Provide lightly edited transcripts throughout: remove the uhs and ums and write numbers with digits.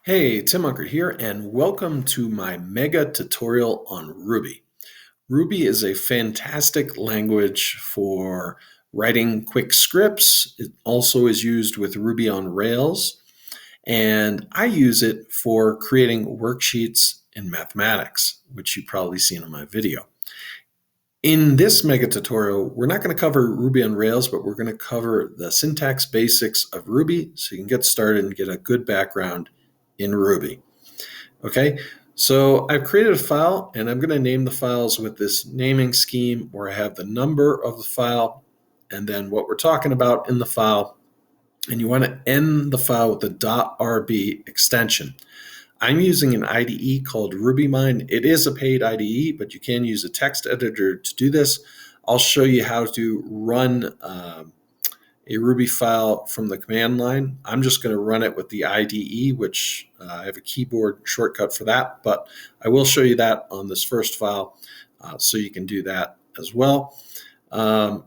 Hey, Tim Unker here, and welcome to my mega tutorial on Ruby. Ruby is a fantastic language for writing quick scripts. It also is used with Ruby on Rails, and I use it for creating worksheets in mathematics, which you've probably seen in my video. In this mega tutorial, we're not going to cover Ruby on Rails, but we're going to cover the syntax basics of Ruby so you can get started and get a good background in Ruby. Okay, so I've created a file and I'm going to name the files with this naming scheme where I have the number of the file and then what we're talking about in the file. And you want to end the file with the .rb extension. I'm using an IDE called RubyMine. It is a paid IDE, but you can use a text editor to do this. I'll show you how to run a Ruby file from the command line. I'm just going to run it with the IDE, which I have a keyboard shortcut for that, but I will show you that on this first file, so you can do that as well. And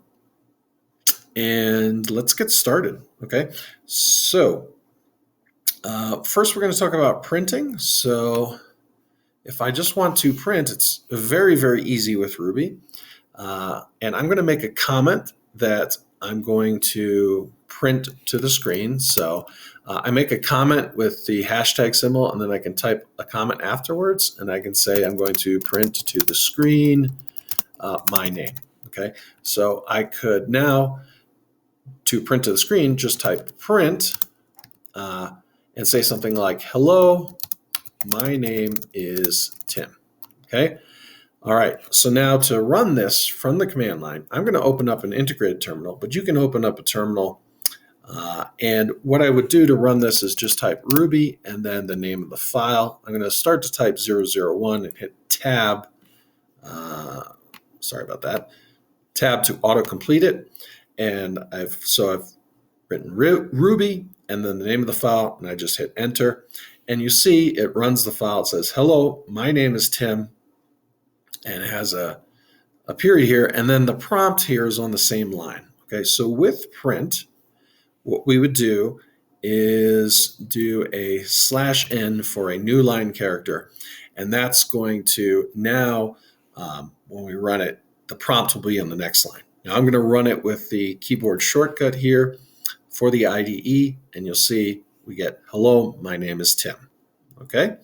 let's get started, okay? So first we're going to talk about printing. So if I just want to print, it's very, very easy with Ruby. And I'm going to make a comment that I'm going to print to the screen. So I make a comment with the hashtag symbol, and then I can type a comment afterwards, and I can say I'm going to print to the screen my name. Okay, so I could now, to print to the screen, just type print and say something like, hello, my name is Tim. Okay. All right, so now to run this from the command line, I'm going to open up an integrated terminal, but you can open up a terminal. And what I would do to run this is just type Ruby and then the name of the file. I'm going to start to type 001 and hit tab. Sorry about that. Tab to autocomplete it. And I've written Ruby and then the name of the file, and I just hit enter. And you see it runs the file. It says, hello, my name is Tim. And it has a period here, and then the prompt here is on the same line. Okay, so with print, what we would do is do a /n for a new line character, and that's going to now, when we run it, the prompt will be on the next line. Now I'm going to run it with the keyboard shortcut here for the IDE, and you'll see we get, hello, my name is Tim. Okay,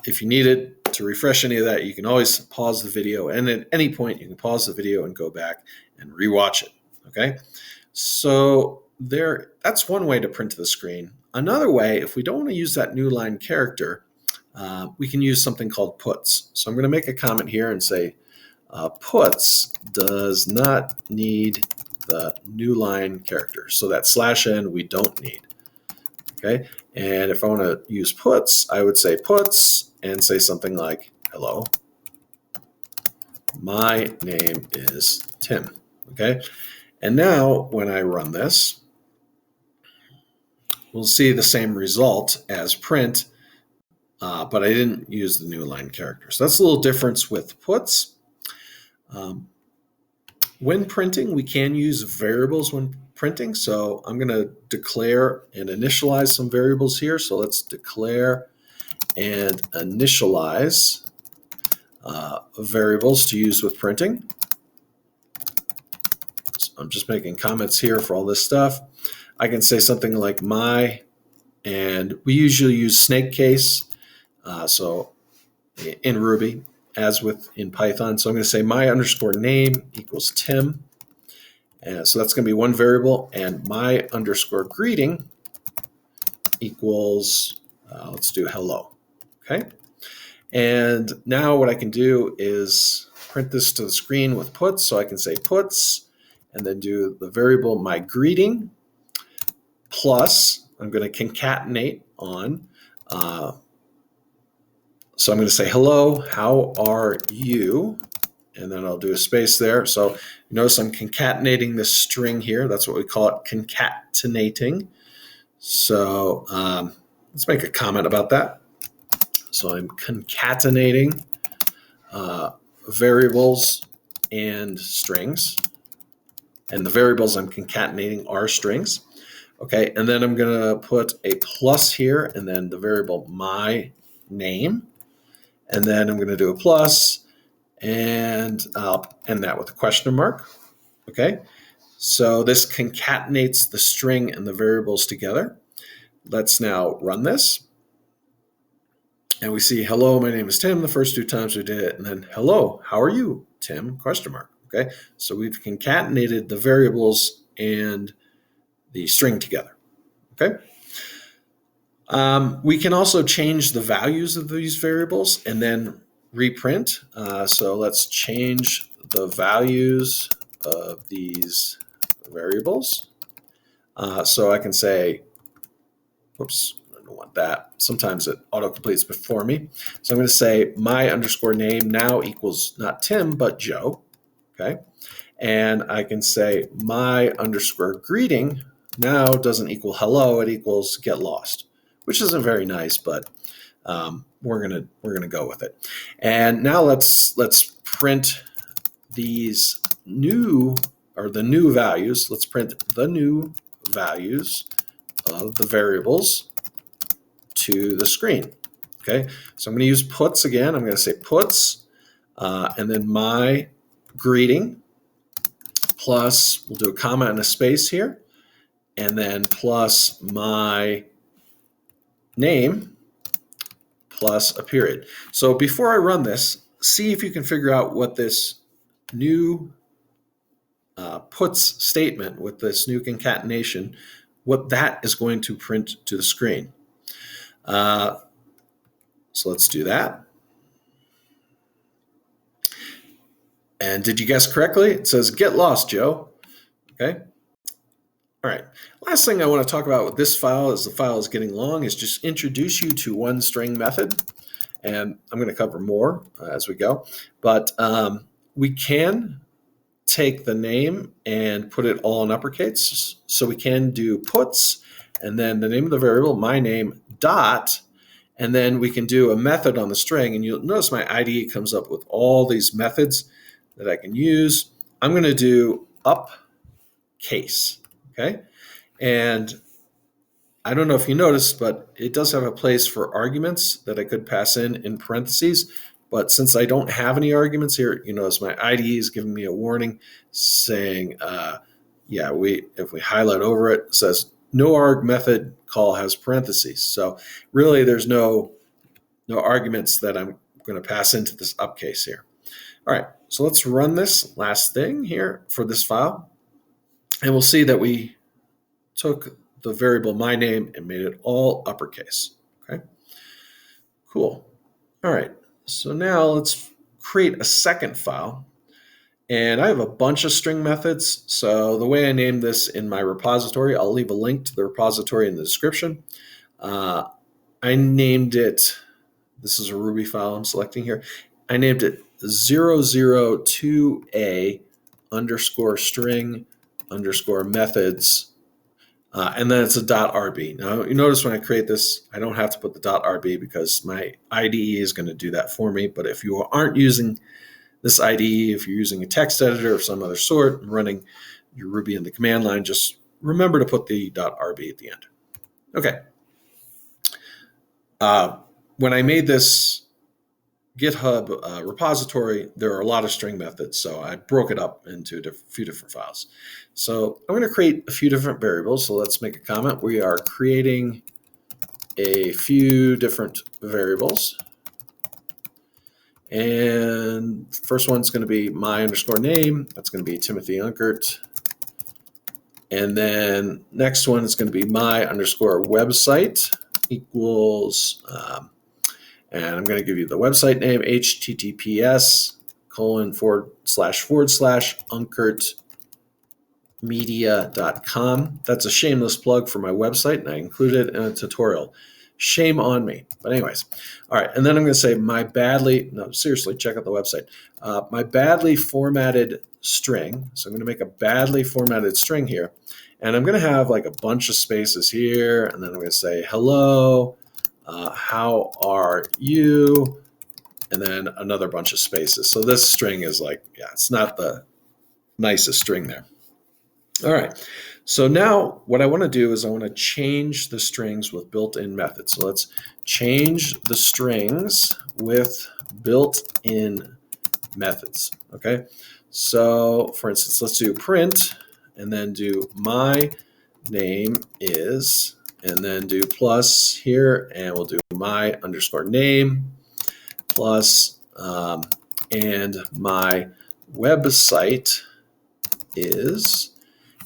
if you need it to refresh any of that, you can always pause the video, and at any point you can pause the video and go back and rewatch it. Okay, so that's one way to print to the screen. Another way, if we don't want to use that new line character, we can use something called puts. So I'm going to make a comment here and say puts does not need the new line character. So that /n we don't need. Okay, and if I want to use puts, I would say puts and say something like, hello, my name is Tim. Okay, and now when I run this, we'll see the same result as print, but I didn't use the new line character. So that's a little difference with puts. When printing, we can use variables when printing. So I'm going to declare and initialize some variables here. So let's declare and initialize variables to use with printing. So I'm just making comments here for all this stuff. I can say something like my, and we usually use snake case. So in Ruby, as with in Python. So I'm going to say my underscore name equals Tim. And so that's going to be one variable, and my underscore greeting equals, let's do hello. Okay. And now what I can do is print this to the screen with puts. So I can say puts and then do the variable my greeting plus, I'm going to concatenate on. So I'm going to say, hello, how are you? And then I'll do a space there. So you notice I'm concatenating this string here. That's what we call it, concatenating. So let's make a comment about that. So I'm concatenating variables and strings. And the variables I'm concatenating are strings. Okay, and then I'm going to put a plus here, and then the variable my name, and then I'm going to do a plus, and I'll end that with a question mark. Okay, so this concatenates the string and the variables together. Let's now run this. And we see, hello, my name is Tim, the first 2 times we did it, and then, hello, how are you, Tim, question mark. Okay, so we've concatenated the variables and the string together. Okay. We can also change the values of these variables and then reprint. So let's change the values of these variables. So I can say, whoops, I don't want that. Sometimes it autocompletes before me. So I'm going to say my underscore name now equals not Tim, but Joe. Okay. And I can say my underscore greeting now doesn't equal hello, it equals get lost, which isn't very nice, but we're gonna go with it. And now let's print these new values. Let's print the new values of the variables to the screen. Okay, so I'm going to use puts again. I'm going to say puts, and then my greeting plus, we'll do a comma and a space here, and then plus my name plus a period. So before I run this, see if you can figure out what this new puts statement with this new concatenation, what that is going to print to the screen. So let's do that. And did you guess correctly? It says, get lost, Joe. Okay. All right. Last thing I want to talk about with this file, as the file is getting long, is just introduce you to one string method. And I'm going to cover more as we go. But we can take the name and put it all in uppercase. So we can do puts, and then the name of the variable, my name, dot, and then we can do a method on the string. And you'll notice my IDE comes up with all these methods that I can use. I'm going to do upcase, okay? And I don't know if you noticed, but it does have a place for arguments that I could pass in parentheses. But since I don't have any arguments here, you notice my IDE is giving me a warning saying, if we highlight over it, it says no arg method call has parentheses. So really there's no arguments that I'm going to pass into this upcase here. All right, so let's run this last thing here for this file. And we'll see that we took the variable my name and made it all uppercase. Okay, cool. All right, so now let's create a second file. And I have a bunch of string methods. So the way I named this in my repository, I'll leave a link to the repository in the description. I named it, this is a Ruby file I'm selecting here. I named it 002a underscore string underscore methods. And then it's a .rb. Now you notice when I create this, I don't have to put the .rb because my IDE is going to do that for me. But if you aren't using this IDE, if you're using a text editor of some other sort and running your Ruby in the command line, just remember to put the .rb at the end. Okay. When I made this GitHub repository, there are a lot of string methods, so I broke it up into a few different files. So I'm going to create a few different variables. So let's make a comment. We are creating a few different variables. And first one's going to be my underscore name. That's going to be Timothy Unkert. And then next one is going to be my underscore website equals, and I'm going to give you the website name, https://unkertmedia.com. That's a shameless plug for my website, and I included it in a tutorial. Shame on me. But anyways, all right. And then I'm going to say seriously, check out the website. My badly formatted string. So I'm going to make a badly formatted string here. And I'm going to have like a bunch of spaces here. And then I'm going to say, hello, how are you? And then another bunch of spaces. So this string is like, it's not the nicest string there. All right. So now what I want to do is I want to change the strings with built-in methods. So let's change the strings with built-in methods. Okay. So for instance, let's do print and then do my name is, and then do plus here, and we'll do my underscore name plus, and my website is,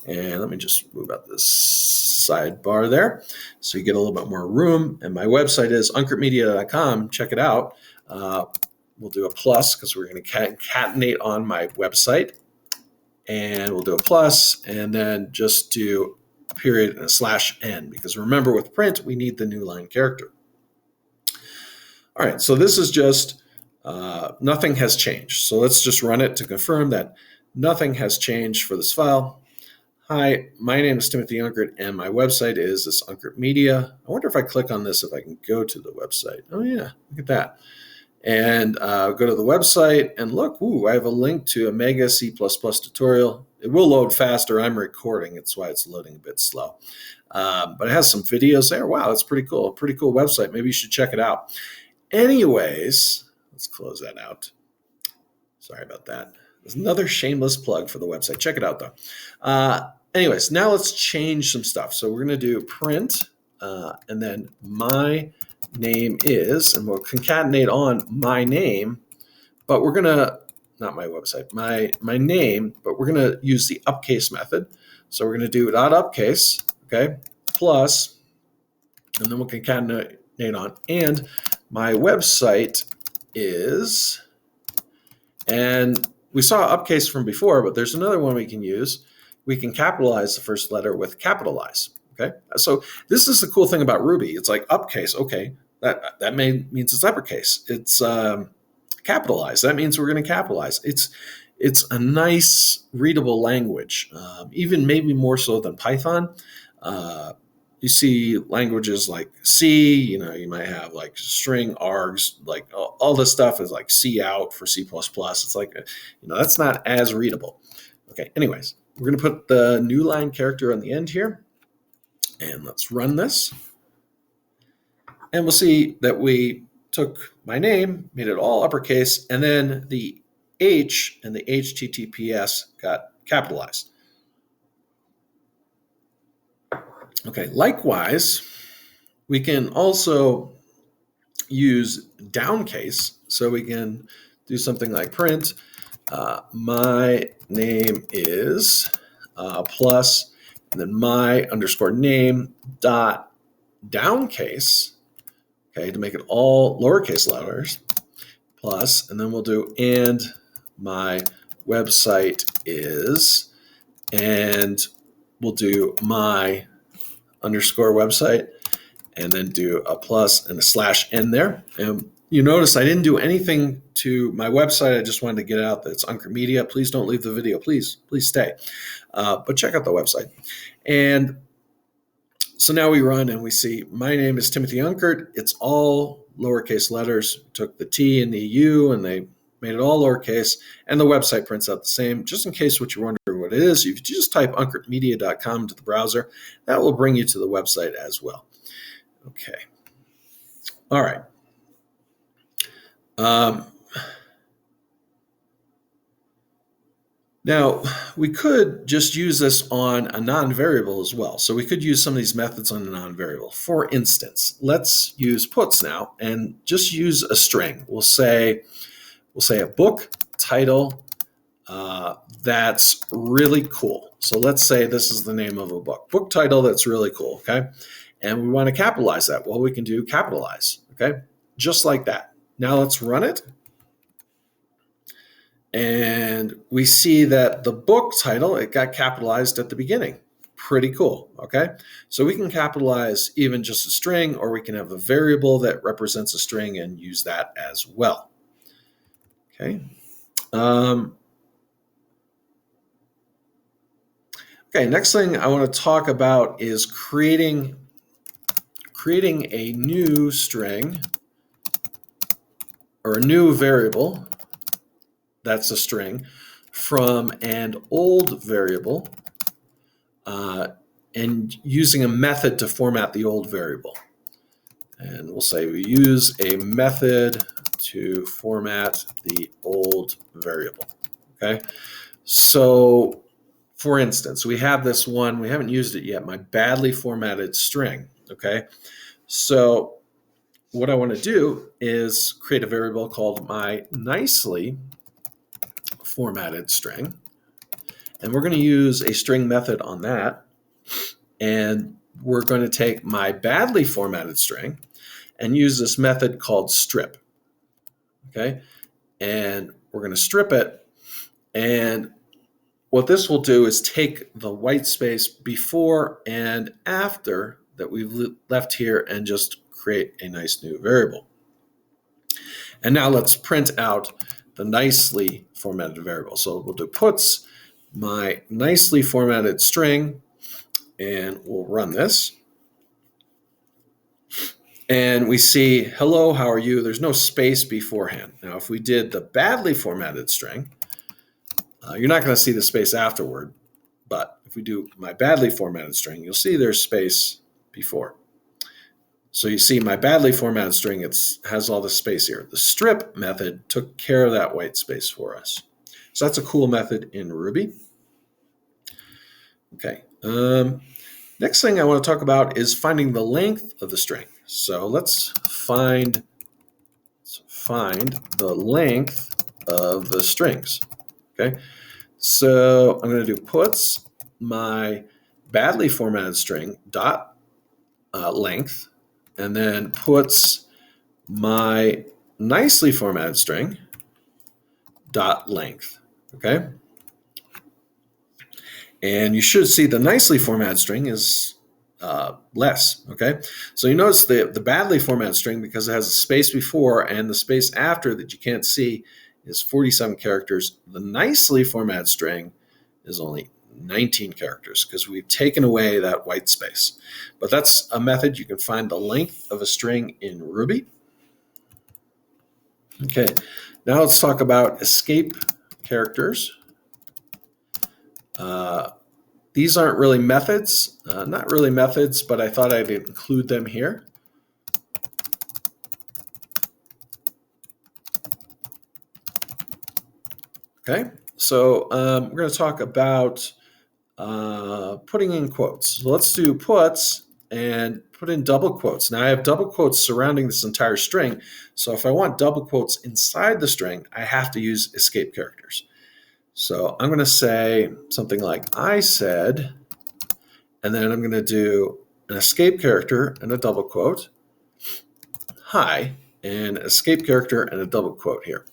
and let me just move out this sidebar there so you get a little bit more room. And my website is unkertmedia.com. Check it out. We'll do a plus because we're going to concatenate on my website. And we'll do a plus and then just do a period and a /n because remember with print, we need the new line character. All right, so this is just nothing has changed. So let's just run it to confirm that nothing has changed for this file. Hi, my name is Timothy Unkert, and my website is this Unkert Media. I wonder if I click on this, if I can go to the website. Oh yeah, look at that. And go to the website and look, ooh, I have a link to a mega C++ tutorial. It will load faster. I'm recording. It's why it's loading a bit slow. But it has some videos there. Wow, that's pretty cool. A pretty cool website. Maybe you should check it out. Anyways, let's close that out. Sorry about that. There's another shameless plug for the website. Check it out, though. Anyways, now let's change some stuff. So we're going to do print and then my name is, and we'll concatenate on my name, but we're going to, not my website, my name, but we're going to use the upcase method. So we're going to do dot upcase, okay, plus, and then we'll concatenate on, and my website is, and we saw upcase from before, but there's another one we can use. We can capitalize the first letter with capitalize. Okay, so this is the cool thing about Ruby. It's like upcase. Okay, that means it's uppercase. It's capitalized. That means we're going to capitalize. It's a nice readable language, even maybe more so than Python. You see languages like C, you might have like string args, like all this stuff is like C out for C++. It's like, that's not as readable. Okay, anyways, we're going to put the new line character on the end here. And let's run this. And we'll see that we took my name, made it all uppercase, and then the H and the HTTPS got capitalized. Okay, likewise, we can also use downcase. So we can do something like print, my name is plus, and then my underscore name dot downcase, okay, to make it all lowercase letters, plus, and then we'll do and my website is, and we'll do my underscore website, and then do a plus and a /n there. And you notice I didn't do anything to my website. I just wanted to get it out that it's Unkert Media. Please don't leave the video. Please stay. But check out the website. And so now we run and we see my name is Timothy Unkert. It's all lowercase letters. Took the T and the U and they made it all lowercase. And the website prints out the same. Just in case what you're wondering what it is, if you just type unkertmedia.com into the browser, that will bring you to the website as well. Okay. All right. Now, we could just use this on a non-variable as well. So we could use some of these methods on a non-variable. For instance, let's use puts now and just use a string. We'll say a book title that's really cool. So let's say this is the name of a book title that's really cool, okay? And we want to capitalize that. Well, we can do capitalize, okay? Just like that. Now let's run it. And we see that the book title, it got capitalized at the beginning. Pretty cool, okay? So we can capitalize even just a string, or we can have a variable that represents a string and use that as well. Okay. Okay, next thing I want to talk about is creating a new string or a new variable that's a string from an old variable and using a method to format the old variable. And we'll say we use a method to format the old variable. Okay, so for instance, we have this one, we haven't used it yet, my badly formatted string. Okay, so what I want to do is create a variable called my nicely formatted string. And we're going to use a string method on that. And we're going to take my badly formatted string and use this method called strip. Okay, and we're going to strip it. And what this will do is take the white space before and after that we've left here and just create a nice new variable. And now let's print out the nicely formatted variable. So we'll do puts my nicely formatted string, and we'll run this. And we see, hello, how are you? There's no space beforehand. Now, if we did the badly formatted string, you're not going to see the space afterward. But if we do my badly formatted string, you'll see there's space before. So you see my badly formatted string, it has all this space here. The strip method took care of that white space for us. So that's a cool method in Ruby. Okay. Next thing I want to talk about is finding the length of the string. So let's find the length of the strings. Okay. So I'm going to do puts my badly formatted string dot length, and then puts my nicely formatted string dot length. Okay. And you should see the nicely formatted string is less. Okay. So you notice the badly formatted string, because it has a space before and the space after that you can't see, is 47 characters. The nicely formatted string is only 19 characters because we've taken away that white space. But that's a method. You can find the length of a string in Ruby. Okay, now let's talk about escape characters. These aren't really methods, not really methods, but I thought I'd include them here. Okay, so we're going to talk about putting in quotes. So let's do puts and put in double quotes. Now I have double quotes surrounding this entire string. So if I want double quotes inside the string, I have to use escape characters. So I'm going to say something like I said, and then I'm going to do an escape character and a double quote, hi, and escape character and a double quote here.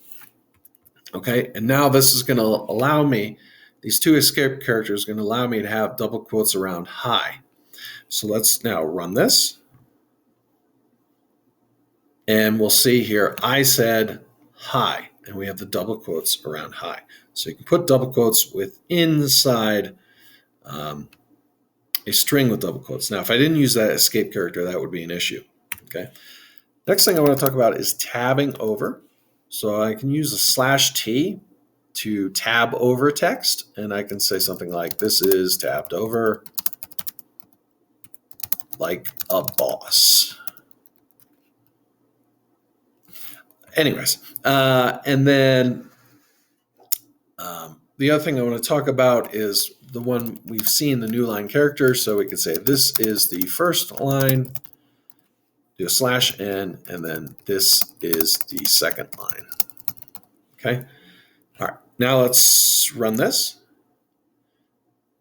Okay, and now this is going to allow me, these two escape characters are going to allow me to have double quotes around hi. So let's now run this. And we'll see here, I said hi, and we have the double quotes around hi. So you can put double quotes inside a string with double quotes. Now, if I didn't use that escape character, that would be an issue. Okay. Next thing I want to talk about is tabbing over. So I can use a /t to tab over text, and I can say something like, this is tabbed over like a boss. Anyways, and then the other thing I want to talk about is the one we've seen, the new line character. So we can say this is the first line, do a /n, and then this is the second line. Okay. All right. Now let's run this.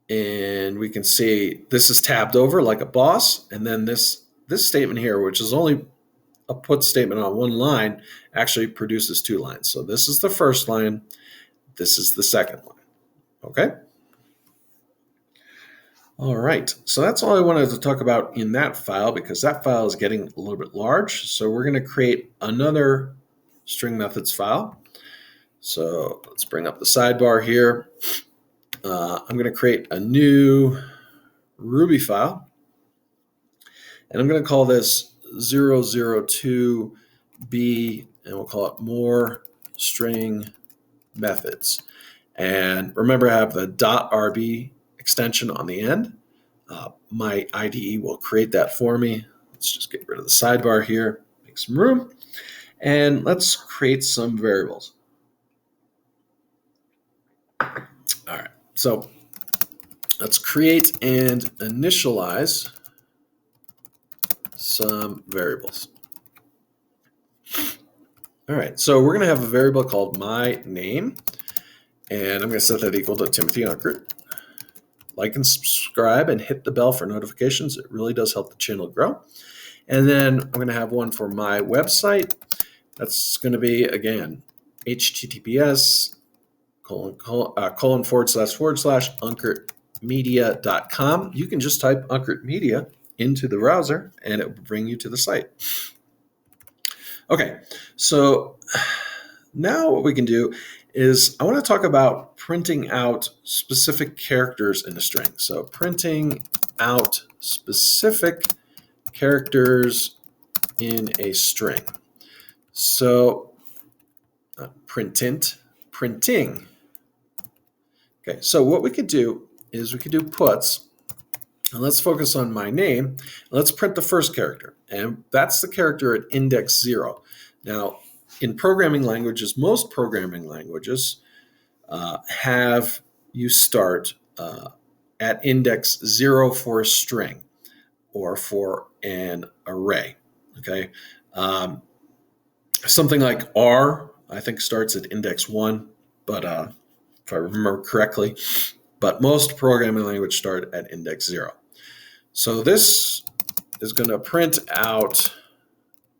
And we can see this is tabbed over like a boss. And then this statement here, which is only a put statement on one line, actually produces two lines. So this is the first line. This is the second line. Okay. All right. So that's all I wanted to talk about in that file, because that file is getting a little bit large. So we're going to create another string methods file. So let's bring up the sidebar here. I'm going to create a new Ruby file, and I'm going to call this 002b, and we'll call it more string methods. And remember, I have the .rb extension on the end. my IDE will create that for me. Let's just get rid of the sidebar here, make some room, and let's create some variables. All right, so let's create and initialize some variables. All right, so we're going to have a variable called my name, and I'm going to set that equal to Timothy Unkert. Like and subscribe and hit the bell for notifications. It really does help the channel grow. And then I'm going to have one for my website. That's going to be, again, https //unkertmedia.com. You can just type Unkert Media into the browser and it will bring you to the site. Okay, so now what we can do is I want to talk about printing out specific characters in a string. So printing out specific characters in a string. So printing. Okay, so what we could do is we could do puts, and let's focus on my name. Let's print the first character, and that's the character at index 0. Now, in programming languages, most programming languages have you start at index 0 for a string or for an array. Okay, something like R, I think, starts at index 1, but if I remember correctly, but most programming languages start at index 0. So this is going to print out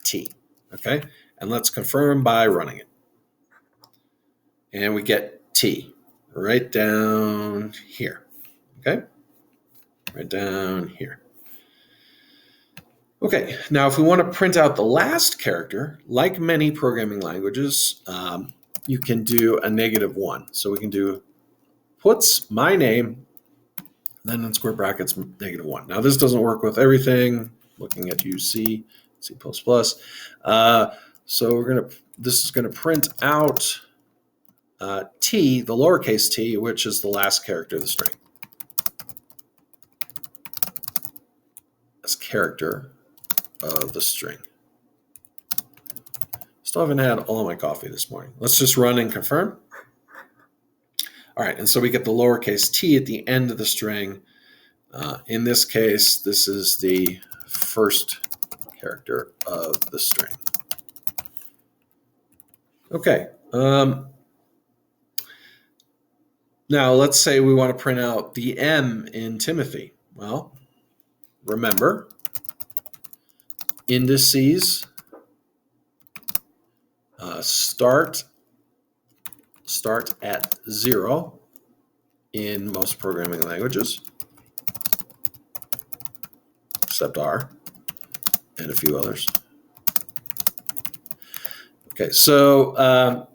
T, okay? And let's confirm by running it. And we get T right down here, okay? Right down here. Okay, now if we want to print out the last character, like many programming languages, you can do a -1. So we can do puts my name, then in square brackets, -1. Now this doesn't work with everything, looking at C++. So this is gonna print out T, the lowercase t, which is the last character of the string. As character of the string. Still haven't had all of my coffee this morning. Let's just run and confirm. All right, and so we get the lowercase t at the end of the string. In this case, this is the first character of the string. Okay. Now let's say we want to print out the M in Timothy. Well, remember, indices start at 0 in most programming languages, except R and a few others. Okay, so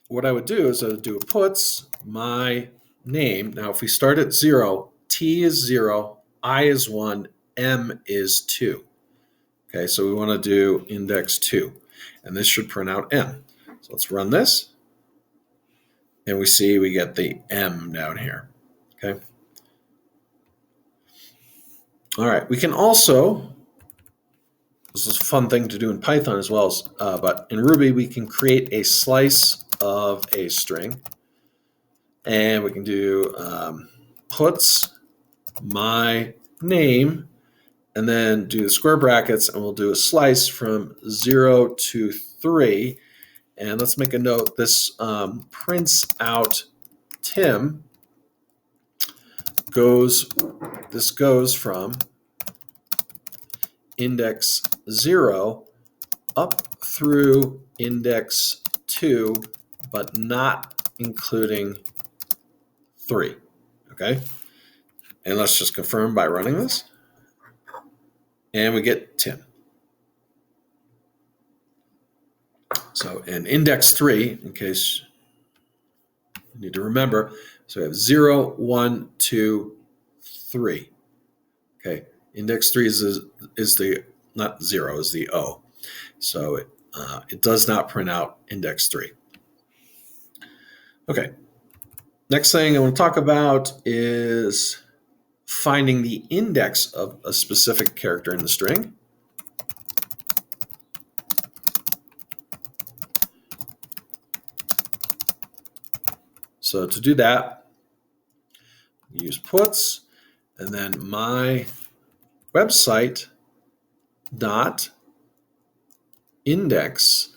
what I would do is I would do a puts my name. Now, if we start at 0, T is 0, I is 1, M is 2. Okay, so we want to do index 2, and this should print out M. So let's run this, and we see we get the M down here. Okay. All right, we can also, this is a fun thing to do in Python as well, but in Ruby we can create a slice of a string, and we can do puts my name, and then do the square brackets, and we'll do a slice from 0 to 3. And let's make a note, this prints out Tim, this goes from index 0 up through index 2, but not including 3, okay? And let's just confirm by running this. And we get Tim. So in index 3, in case you need to remember, so we have 0, 1, 2, 3. Okay, index 3 is the, not 0, is the O. So it does not print out index 3. Okay, next thing I want to talk about is finding the index of a specific character in the string. So to do that, use puts, and then my website dot index,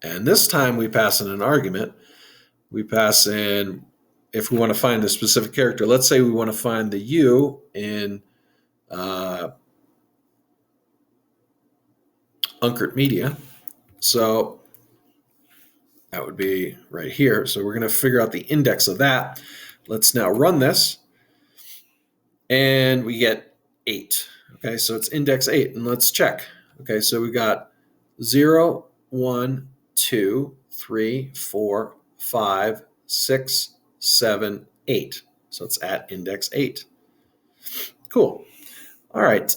and this time we pass in an argument. We pass in, if we want to find a specific character, let's say we want to find the U in Uncart Media. So that would be right here. So we're going to figure out the index of that. Let's now run this. And we get 8. Okay, so it's index 8. And let's check. Okay, so we got 0, 1, 2, 3, 4, 5, 6, 7, 8. So it's at index 8. Cool. All right.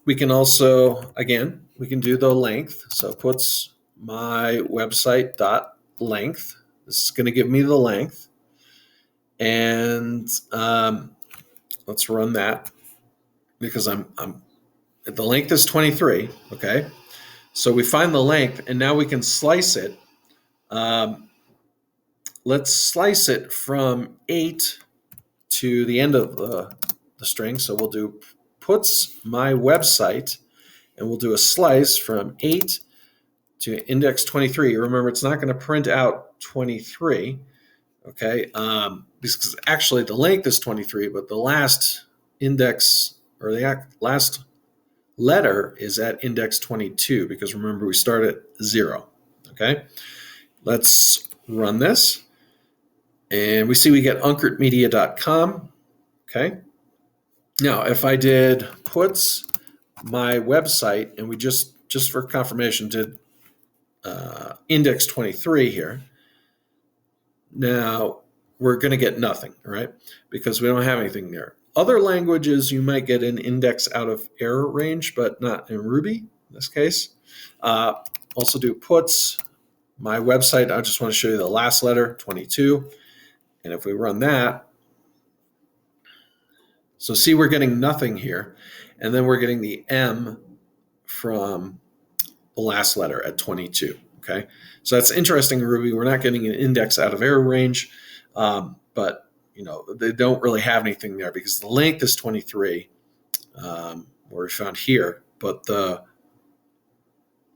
We can also, again, we can do the length. So puts my website dot length. This is going to give me the length. And let's run that because I'm the length is 23. Okay. So we find the length and now we can slice it. Let's slice it from 8 to the end of the string. So we'll do puts my website and we'll do a slice from 8 to index 23. Remember, it's not going to print out 23. Okay. Because actually the length is 23, but the last index or the last letter is at index 22 because remember we start at 0. Okay. Let's run this. And we see we get uncartmedia.com. Okay. Now, if I did puts my website and we just for confirmation did index 23 here, now we're going to get nothing, right? Because we don't have anything there. Other languages, you might get an index out of error range, but not in Ruby in this case. Also do puts my website. I just want to show you the last letter, 22. And if we run that, so see we're getting nothing here. And then we're getting the M from the last letter at 22. Okay, so that's interesting in Ruby. We're not getting an index out of error range, but they don't really have anything there because the length is 23, where we found here, but the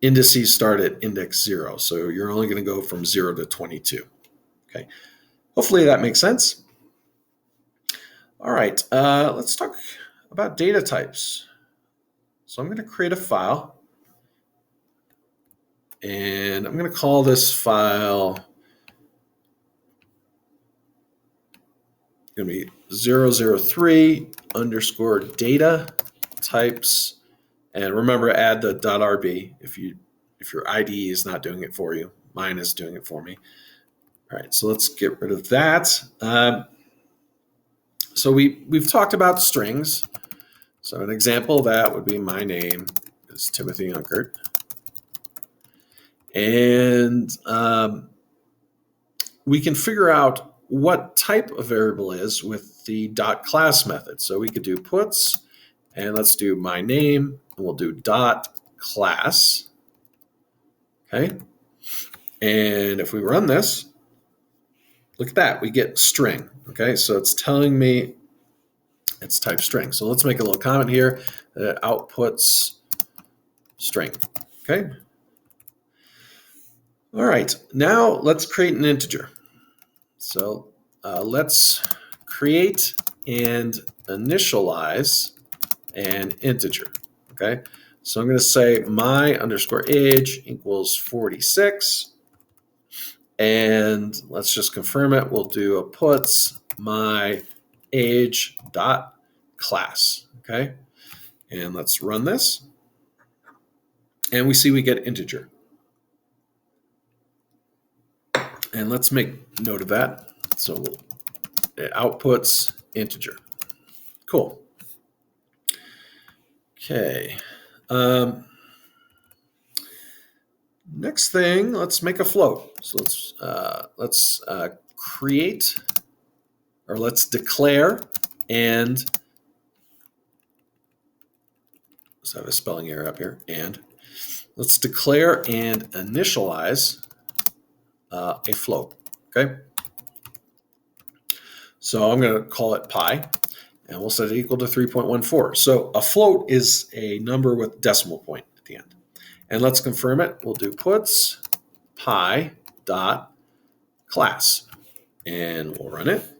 indices start at index 0. So you're only going to go from 0 to 22. Okay, hopefully that makes sense. All right, let's talk about data types. So I'm going to create a file. And I'm going to call this file going to be 003 underscore data types. And remember, add the .rb if your IDE is not doing it for you. Mine is doing it for me. All right, so let's get rid of that. So we've talked about strings. So an example of that would be my name is Timothy Uncart. And we can figure out what type of variable is with the .class method. So we could do puts, and let's do my name, and we'll do .class. Okay. And if we run this, look at that, we get string. Okay, so it's telling me it's type string. So let's make a little comment here that outputs string. Okay. All right, now let's create an integer. So let's create and initialize an integer. Okay, so I'm going to say my underscore age equals 46. And let's just confirm it. We'll do a puts my age dot class. Okay, and let's run this. And we see we get integer. And let's make note of that. So it outputs integer. Cool. Okay. Next thing, let's make a float. So let's create, or let's declare and Let's have a spelling error up here. And let's declare and initialize a float. Okay. So I'm going to call it pi, and we'll set it equal to 3.14. So a float is a number with decimal point at the end. And let's confirm it. We'll do puts pi dot class, and we'll run it.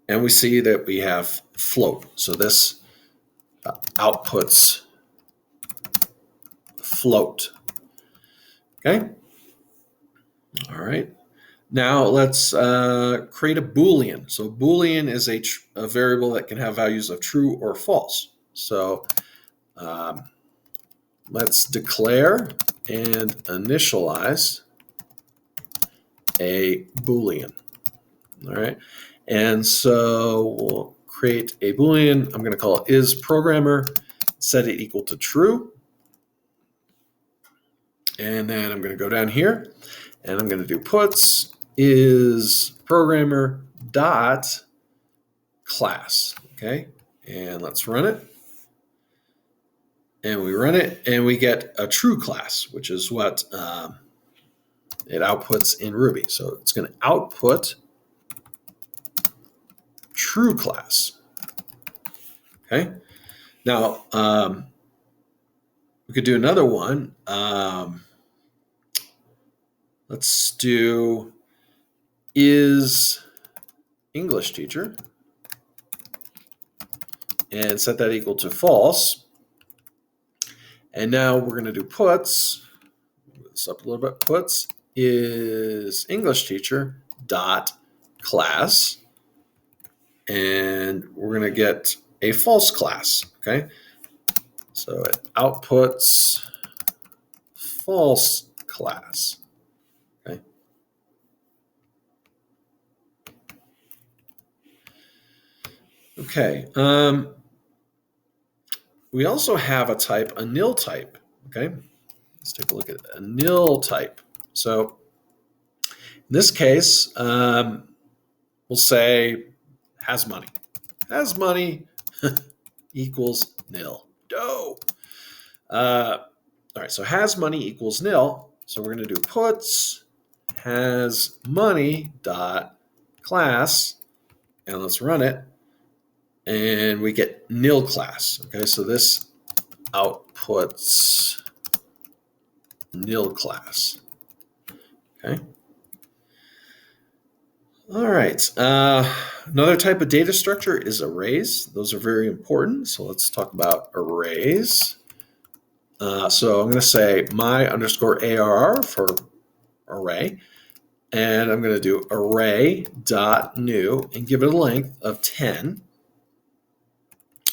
And we see that we have float. So this outputs float. Okay. All right. Now let's create a Boolean. So Boolean is a variable that can have values of true or false. So let's declare and initialize a Boolean. All right. And so we'll create a Boolean. I'm going to call it isProgrammer, set it equal to true. And then I'm going to go down here and I'm going to do puts isProgrammer dot class. Okay. And let's run it. And we run it and we get a TrueClass, which is what it outputs in Ruby. So it's going to output TrueClass. Okay. Now, we could do another one. Let's do is English teacher and set that equal to false. And now we're going to do puts, move this up a little bit, puts is English teacher dot class. And we're going to get a false class. Okay. So it outputs false class. Okay. Okay. We also have a type, a nil type. Okay. Let's take a look at a nil type. So in this case, we'll say has money. Has money equals nil. Dope. All right, so has money equals nil. So we're going to do puts has money dot class, and let's run it. And we get NilClass. Okay, so this outputs NilClass. Okay. All right. Another type of data structure is arrays. Those are very important. So let's talk about arrays. So I'm going to say my underscore ARR for array. And I'm going to do array.new and give it a length of 10.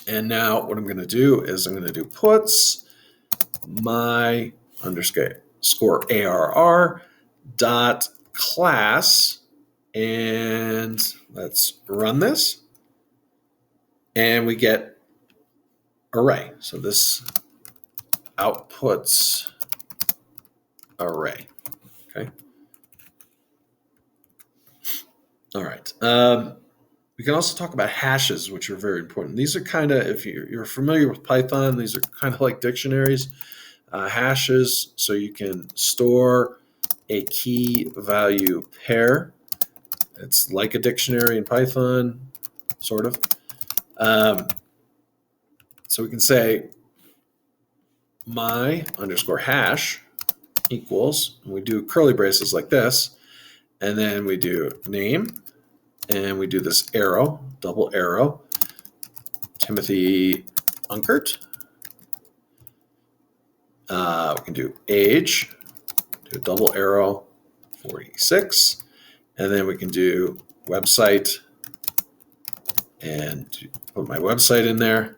And now what I'm going to do is I'm going to do puts my underscore ARR dot class. And let's run this. And we get array. So this outputs array. Okay. All right. We can also talk about hashes, which are very important. These are kind of, if you're familiar with Python, these are kind of like dictionaries. Hashes, so you can store a key value pair. It's like a dictionary in Python, sort of. So we can say my underscore hash equals, and we do curly braces like this, and then we do name, and we do this arrow, double arrow, Timothy Unkert. We can do age, do a double arrow, 46, and then we can do website, and put my website in there.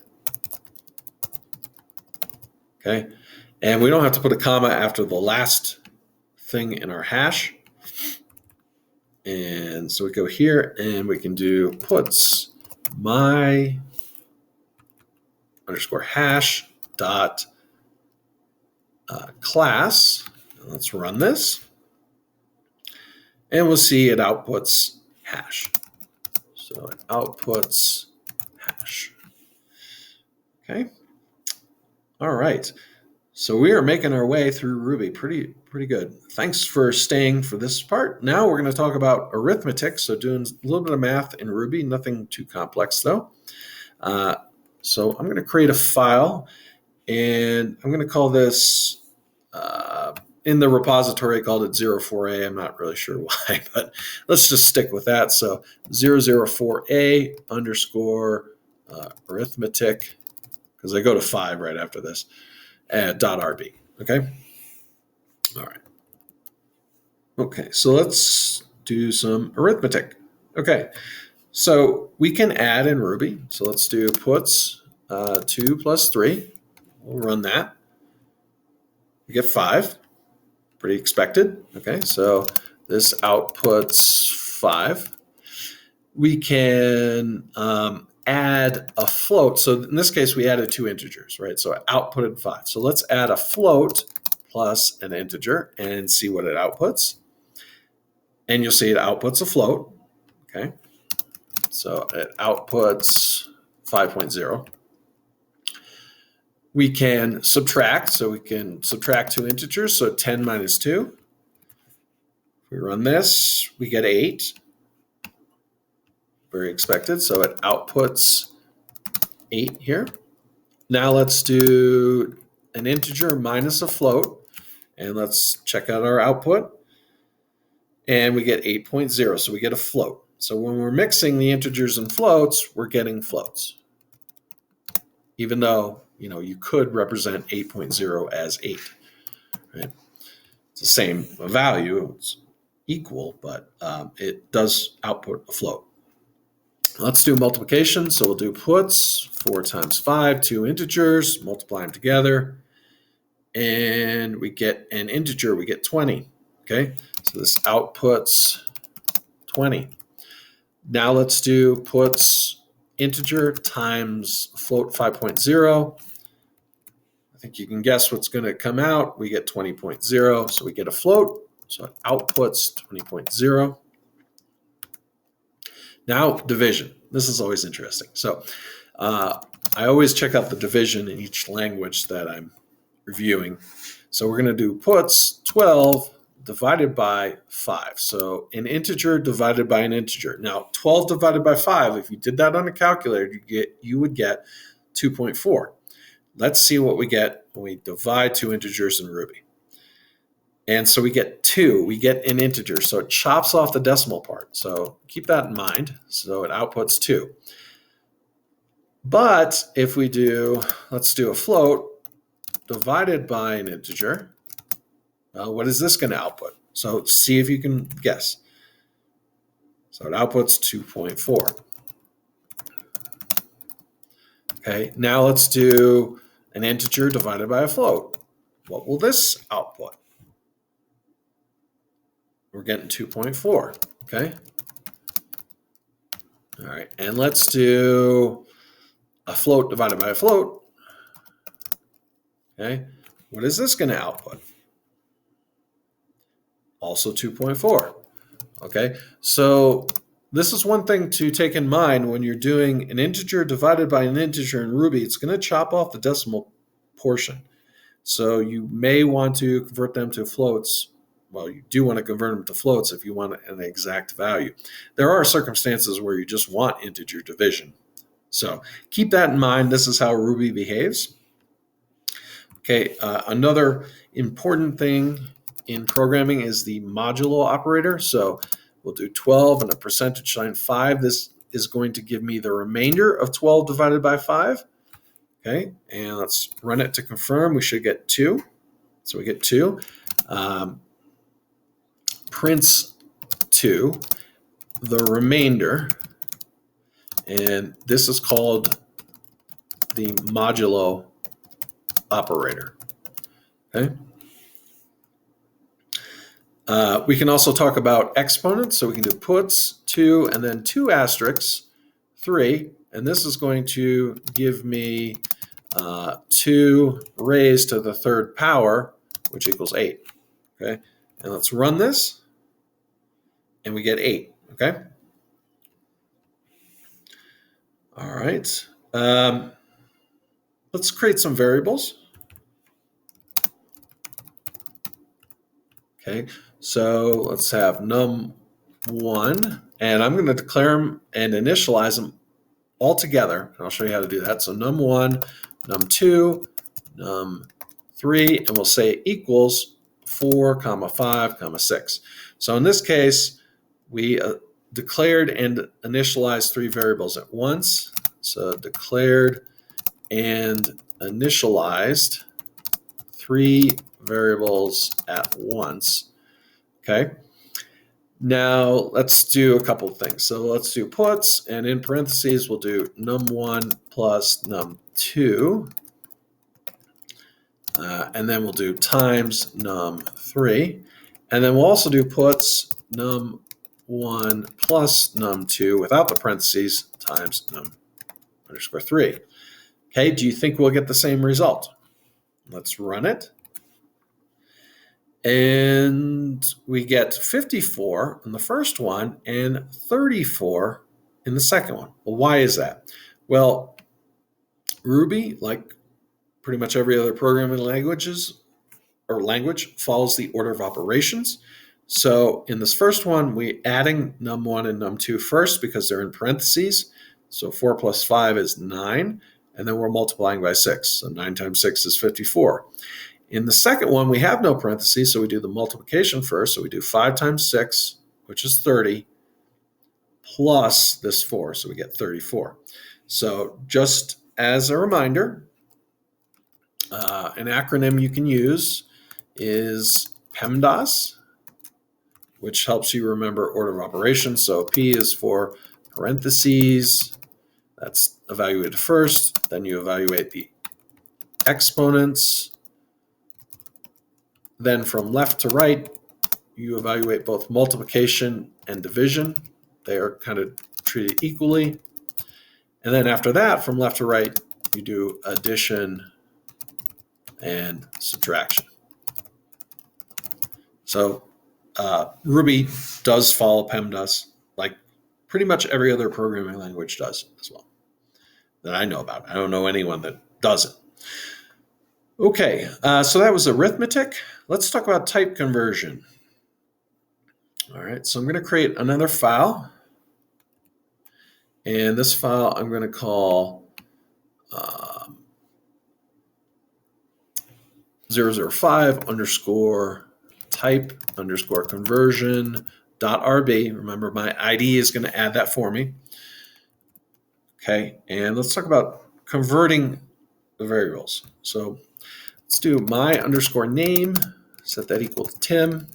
Okay, and we don't have to put a comma after the last thing in our hash. And so we go here and we can do puts my underscore hash dot class. Let's run this. And we'll see it outputs hash. So it outputs hash. Okay. All right. So we are making our way through Ruby pretty good. Thanks for staying for this part. Now we're going to talk about arithmetic. So doing a little bit of math in Ruby, nothing too complex though. So I'm going to create a file, and I'm going to call this, in the repository I called it 04A. I'm not really sure why, but let's just stick with that. So 004A underscore arithmetic, because I go to 5 right after this, .rb. Okay. All right. Okay. So let's do some arithmetic. Okay. So we can add in Ruby. So let's do puts 2 plus 3. We'll run that. We get 5. Pretty expected. Okay. So this outputs 5. We can add a float. So in this case, we added 2 integers, right? So I outputted 5. So let's add a float plus an integer and see what it outputs. And you'll see it outputs a float. Okay. So it outputs 5.0. We can subtract. So we can subtract 2 integers. So 10 minus 2. If we run this, we get 8. Very expected. So it outputs 8 here. Now let's do an integer minus a float. And let's check out our output. And we get 8.0. So we get a float. So when we're mixing the integers and floats, we're getting floats. Even though, you could represent 8.0 as 8. Right? It's the same value. It's equal, but it does output a float. Let's do multiplication. So we'll do puts 4 times 5, 2 integers, multiply them together, and we get an integer. We get 20. Okay, so this outputs 20. Now let's do puts integer times float 5.0. I think you can guess what's going to come out. We get 20.0, so we get a float. So it outputs 20.0. Now division. This is always interesting. So I always check out the division in each language that I'm reviewing. So we're going to do puts 12 divided by 5. So an integer divided by an integer. Now 12 divided by 5, if you did that on a calculator, you would get 2.4. Let's see what we get when we divide 2 integers in Ruby. And so we get 2. We get an integer. So it chops off the decimal part. So keep that in mind. So it outputs 2. But if we do, let's do a float divided by an integer, what is this going to output? So see if you can guess. So it outputs 2.4. Okay, now let's do an integer divided by a float. What will this output? We're getting 2.4. Okay. All right, and let's do a float divided by a float. Okay, what is this going to output? Also 2.4. Okay, so this is one thing to take in mind when you're doing an integer divided by an integer in Ruby. It's going to chop off the decimal portion. So you may want to convert them to floats. Well, you do want to convert them to floats if you want an exact value. There are circumstances where you just want integer division. So keep that in mind. This is how Ruby behaves. Okay, another important thing in programming is the modulo operator. So we'll do 12 and a percentage sign 5. This is going to give me the remainder of 12 divided by 5. Okay, and let's run it to confirm. We should get 2. So we get 2. Prints 2, the remainder, and this is called the modulo operator. Okay. We can also talk about exponents. So we can do puts 2 and then 2 asterisks 3, and this is going to give me 2 raised to the 3rd power, which equals 8. Okay, and let's run this, and we get 8. Okay. All right. Let's create some variables. Okay, so let's have num1, and I'm going to declare them and initialize them all together. And I'll show you how to do that. So num1, num2, num3, and we'll say equals 4, comma 5, comma 6. So in this case, we declared and initialized three variables at once. So declared and initialized three variables at once. Okay. Now let's do a couple of things. So let's do puts, and in parentheses we'll do num1 plus num2, and then we'll do times num3, and then we'll also do puts num1 plus num2 without the parentheses times num_3. Okay, do you think we'll get the same result? Let's run it. And we get 54 in the first one and 34 in the second one. Well, why is that? Well, Ruby, like pretty much every other programming language, follows the order of operations. So in this first one, we're adding num1 and num2 first because they're in parentheses. So 4 plus 5 is 9, and then we're multiplying by 6. So 9 times 6 is 54. In the second one, we have no parentheses, so we do the multiplication first. So we do 5 times 6, which is 30, plus this 4, so we get 34. So just as a reminder, an acronym you can use is PEMDAS, which helps you remember order of operations. So P is for parentheses, that's evaluated first, then you evaluate the exponents. Then from left to right, you evaluate both multiplication and division. They are kind of treated equally. And then after that, from left to right, you do addition and subtraction. So Ruby does follow PEMDAS, like pretty much every other programming language does as well, that I know about. I don't know anyone that doesn't. Okay, so that was arithmetic. Let's talk about type conversion. All right, so I'm going to create another file. And this file I'm going to call 005 underscore type underscore conversion dot RB. Remember, my ID is going to add that for me. Okay, and let's talk about converting the variables. So let's do my underscore name, set that equal to Tim.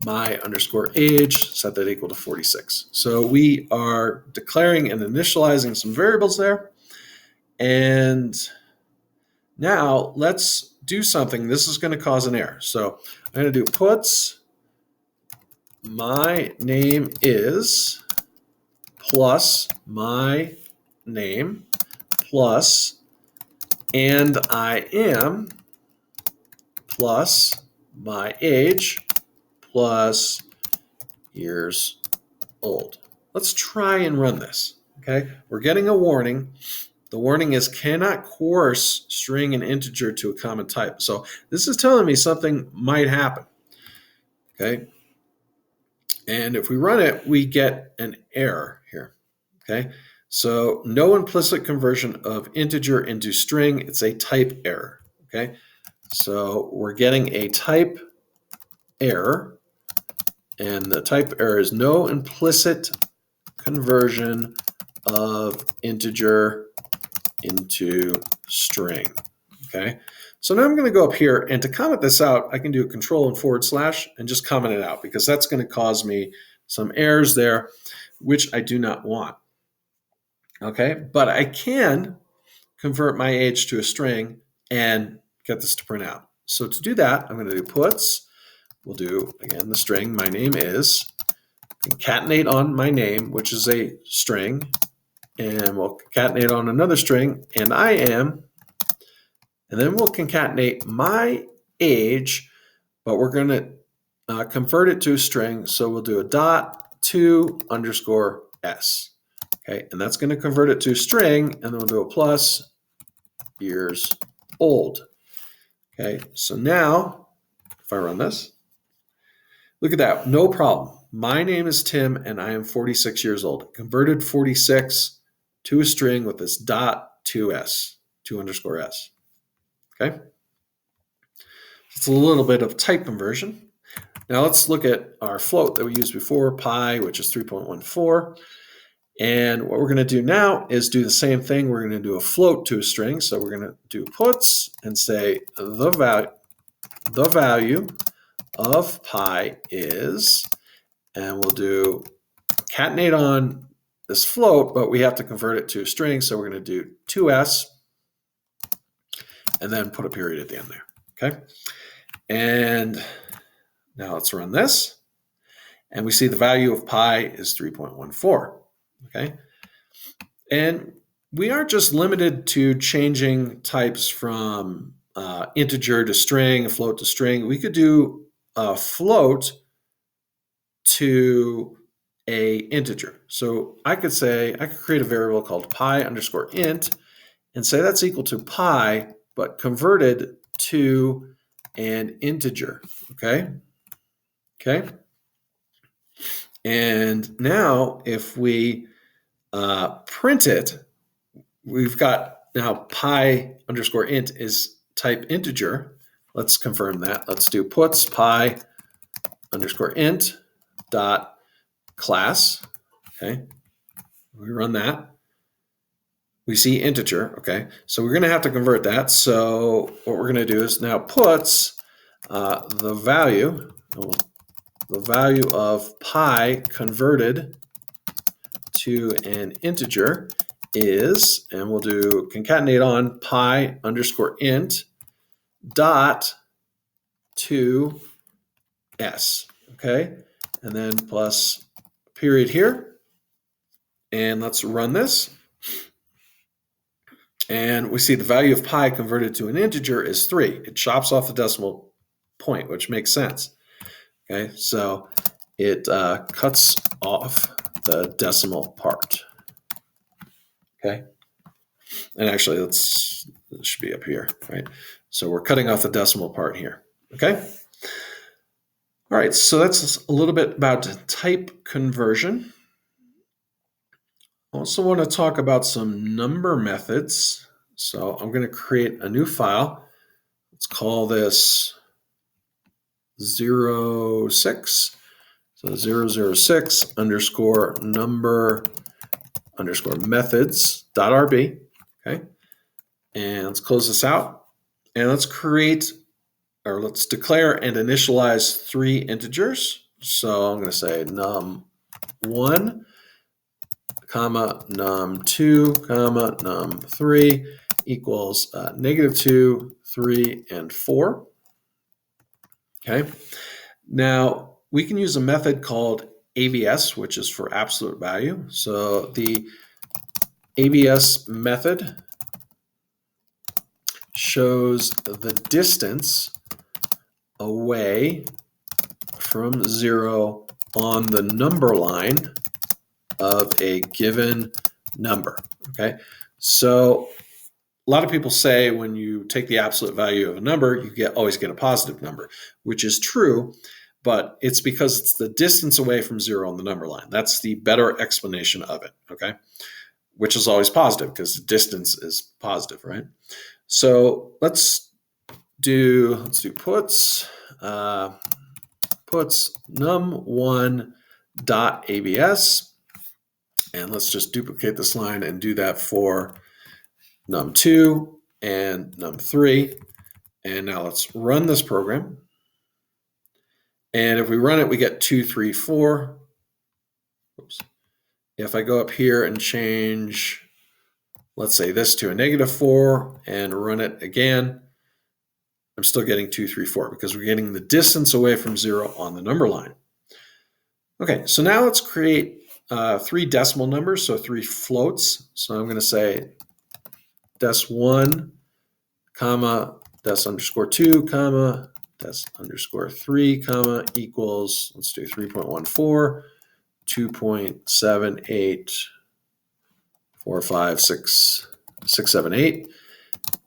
My underscore age, set that equal to 46. So we are declaring and initializing some variables there. And now let's do something. This is going to cause an error. So I'm going to do puts my name is plus my name plus and I am plus my age plus years old. Let's try and run this. Okay, we're getting a warning. The warning is cannot coerce string and integer to a common type. So this is telling me something might happen. Okay, and if we run it, we get an error here. Okay, so no implicit conversion of integer into string. It's a type error. Okay, so we're getting a type error. And the type error is no implicit conversion of integer into string. Okay, so now I'm going to go up here, and to comment this out, I can do a control and / and just comment it out, because that's going to cause me some errors there, which I do not want. Okay, but I can convert my age to a string and get this to print out. So to do that, I'm going to do puts. We'll do, again, the string, my name is, concatenate on my name, which is a string, and we'll concatenate on another string, and I am, and then we'll concatenate my age, but we're going to convert it to a string, so we'll do a dot to underscore s. Okay, and that's going to convert it to a string, and then we'll do a plus years old. Okay, so now If I run this, look at that, no problem. My name is Tim and I am 46 years old. Converted 46 to a string with this dot 2s, 2 underscore s. Okay. It's a little bit of type conversion. Now let's look at our float that we used before, pi, which is 3.14. And what we're going to do now is do the same thing. We're going to do a float to a string. So we're going to do puts and say the value of pi is, and we'll do concatenate on this float, but we have to convert it to a string. So we're going to do 2s and then put a period at the end there. Okay. And now let's run this. And we see the value of pi is 3.14. Okay. And we aren't just limited to changing types from integer to string, float to string. We could do a float to a integer. So I could create a variable called pi underscore int and say that's equal to pi, but converted to an integer. Okay. Okay. And now if we print it, we've got now pi underscore int is type integer. Let's confirm that. Let's do puts pi underscore int dot class. Okay. We run that. We see integer. Okay. So we're going to have to convert that. So what we're going to do is now puts the value of pi converted to an integer is, and we'll do concatenate on pi underscore int dot to s. Okay. And then plus period here. And let's run this. And we see the value of pi converted to an integer is 3. It chops off the decimal point, which makes sense. Okay, so it cuts off the decimal part. Okay, and actually, it should be up here, right? So we're cutting off the decimal part here. Okay. All right, so that's a little bit about type conversion. I also want to talk about some number methods. So I'm going to create a new file. Let's call this 06. So 006 underscore number underscore methods dot rb. Okay. And let's close this out. And let's declare and initialize 3 integers. So I'm going to say num1, comma num2, comma num3 equals -2, 3, and 4. Okay. Now we can use a method called AVS, which is for absolute value. So the AVS method shows the distance away from 0 on the number line of a given number. Okay, so a lot of people say when you take the absolute value of a number, you always get a positive number, which is true, but it's because it's the distance away from 0 on the number line. That's the better explanation of it, okay? Which is always positive because the distance is positive, right? So let's do puts num1 dot abs, and let's just duplicate this line and do that for num2 and num3. And now let's run this program. And if we run it, we get 2, 3, 4. Oops. If I go up here and change, let's say this to a -4 and run it again, I'm still getting 2, 3, 4 because we're getting the distance away from 0 on the number line. Okay, so now let's create 3 decimal numbers, so 3 floats. So I'm going to say des1, comma, des_2, comma, des_3, comma, equals, let's do 3.14, 2.78, 4, 5, 6, 7, 8,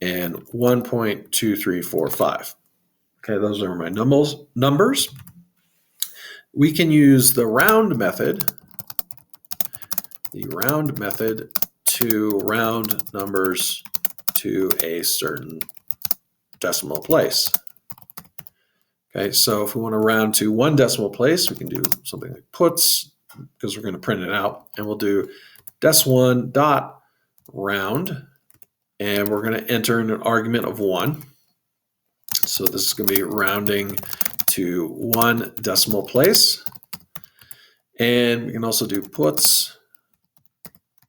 and 1.2345. Okay, those are my numbers. We can use the round method, to round numbers to a certain decimal place. Okay, so if we want to round to 1 decimal place, we can do something like puts, because we're going to print it out, and we'll do dec1 dot round, and we're going to enter in an argument of 1. So this is going to be rounding to 1 decimal place. And we can also do puts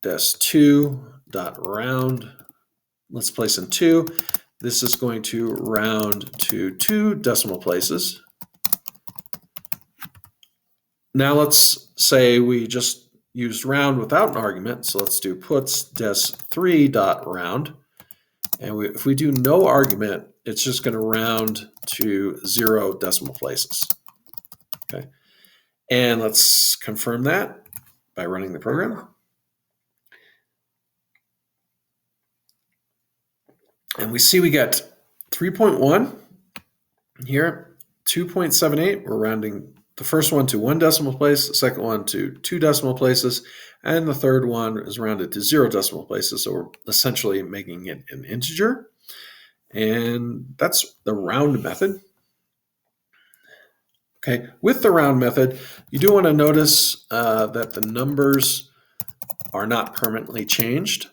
dec2 dot round. Let's place in 2. This is going to round to 2 decimal places. Now let's say we just used round without an argument. So let's do puts dec3 dot round. And if we do no argument, it's just going to round to 0 decimal places. Okay. And let's confirm that by running the program. And we see we got 3.1 here, 2.78. We're rounding the first one to 1 decimal place, the second one to 2 decimal places, and the third one is rounded to 0 decimal places. So we're essentially making it an integer. And that's the round method. Okay, with the round method, you do want to notice that the numbers are not permanently changed.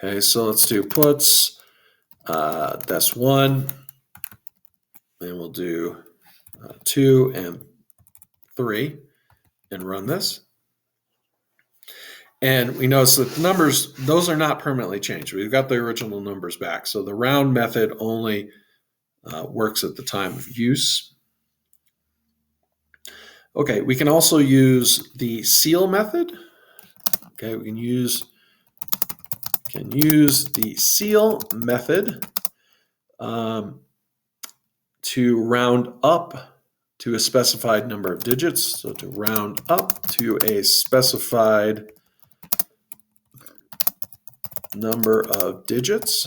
Okay, so let's do puts dec1, and we'll do 2 and 3 and run this. And we notice that the numbers, those are not permanently changed. We've got the original numbers back. So the round method only works at the time of use. Okay, we can also use the ceil method. Okay, we can use the ceil method to round up to a specified number of digits. So to round up to a specified number of digits.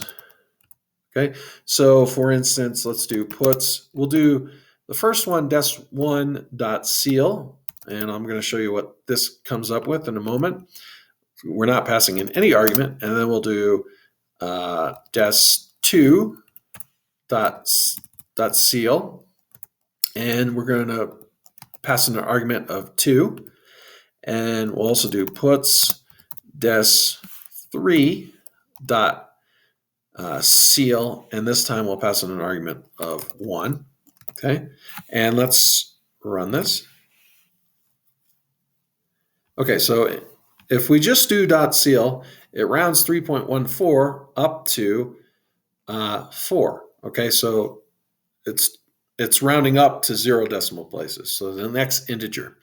Okay, so for instance, let's do puts. We'll do the first one, dec1 dot ceil, and I'm going to show you what this comes up with in a moment. We're not passing in any argument, and then we'll do dec2 dot ceil, and we're going to pass in an argument of 2, and we'll also do puts dec3 dot ceil, and this time we'll pass in an argument of 1. Okay, and let's run this. Okay, so if we just do dot ceil, it rounds 3.14 up to 4. Okay, so it's rounding up to 0 decimal places, so the next integer.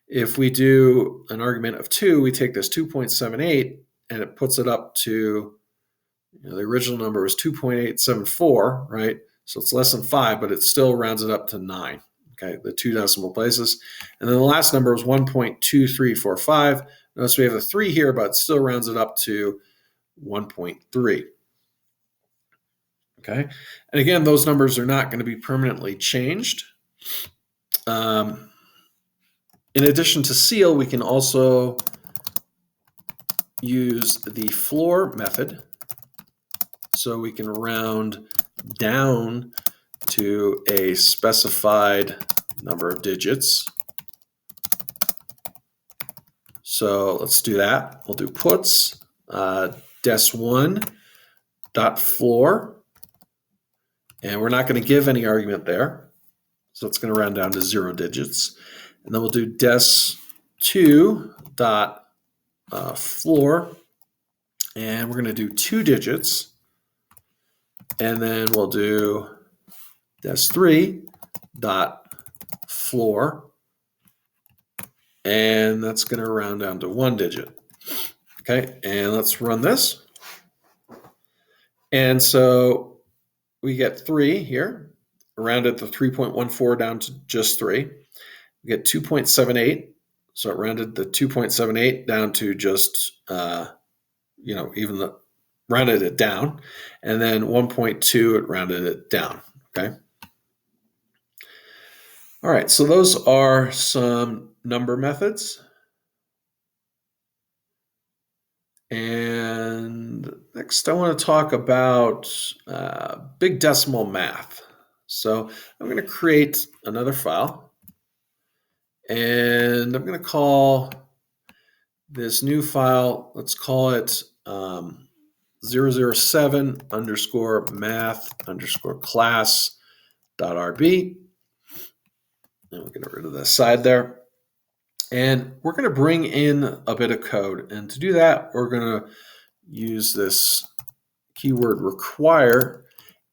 If we do an argument of 2, we take this 2.78 and it puts it up to, the original number was 2.874, right? So it's less than 5, but it still rounds it up to 9, okay, the 2 decimal places. And then the last number was 1.2345. Notice we have a 3 here, but it still rounds it up to 1.3. Okay, and again, those numbers are not going to be permanently changed. In addition to ceil, we can also use the floor method. So we can round down to a specified number of digits. So let's do that. We'll do puts dec1 dot floor, and we're not going to give any argument there. So it's going to round down to 0 digits. And then we'll do dec2 dot floor, and we're going to do 2 digits. And then we'll do dec3 dot floor, and that's going to round down to 1 digit. Okay, and let's run this. And so we get 3 here, rounded the 3.14 down to just 3. We get 2.78, so it rounded the 2.78 down to just, even the rounded it down, and then 1.2, it rounded it down, okay? All right, so those are some number methods. And next I want to talk about big decimal math. So I'm going to create another file, and I'm going to call this new file, let's call it 007 underscore math underscore class.rb. And we'll get rid of the side there. And we're going to bring in a bit of code. And to do that, we're going to use this keyword require.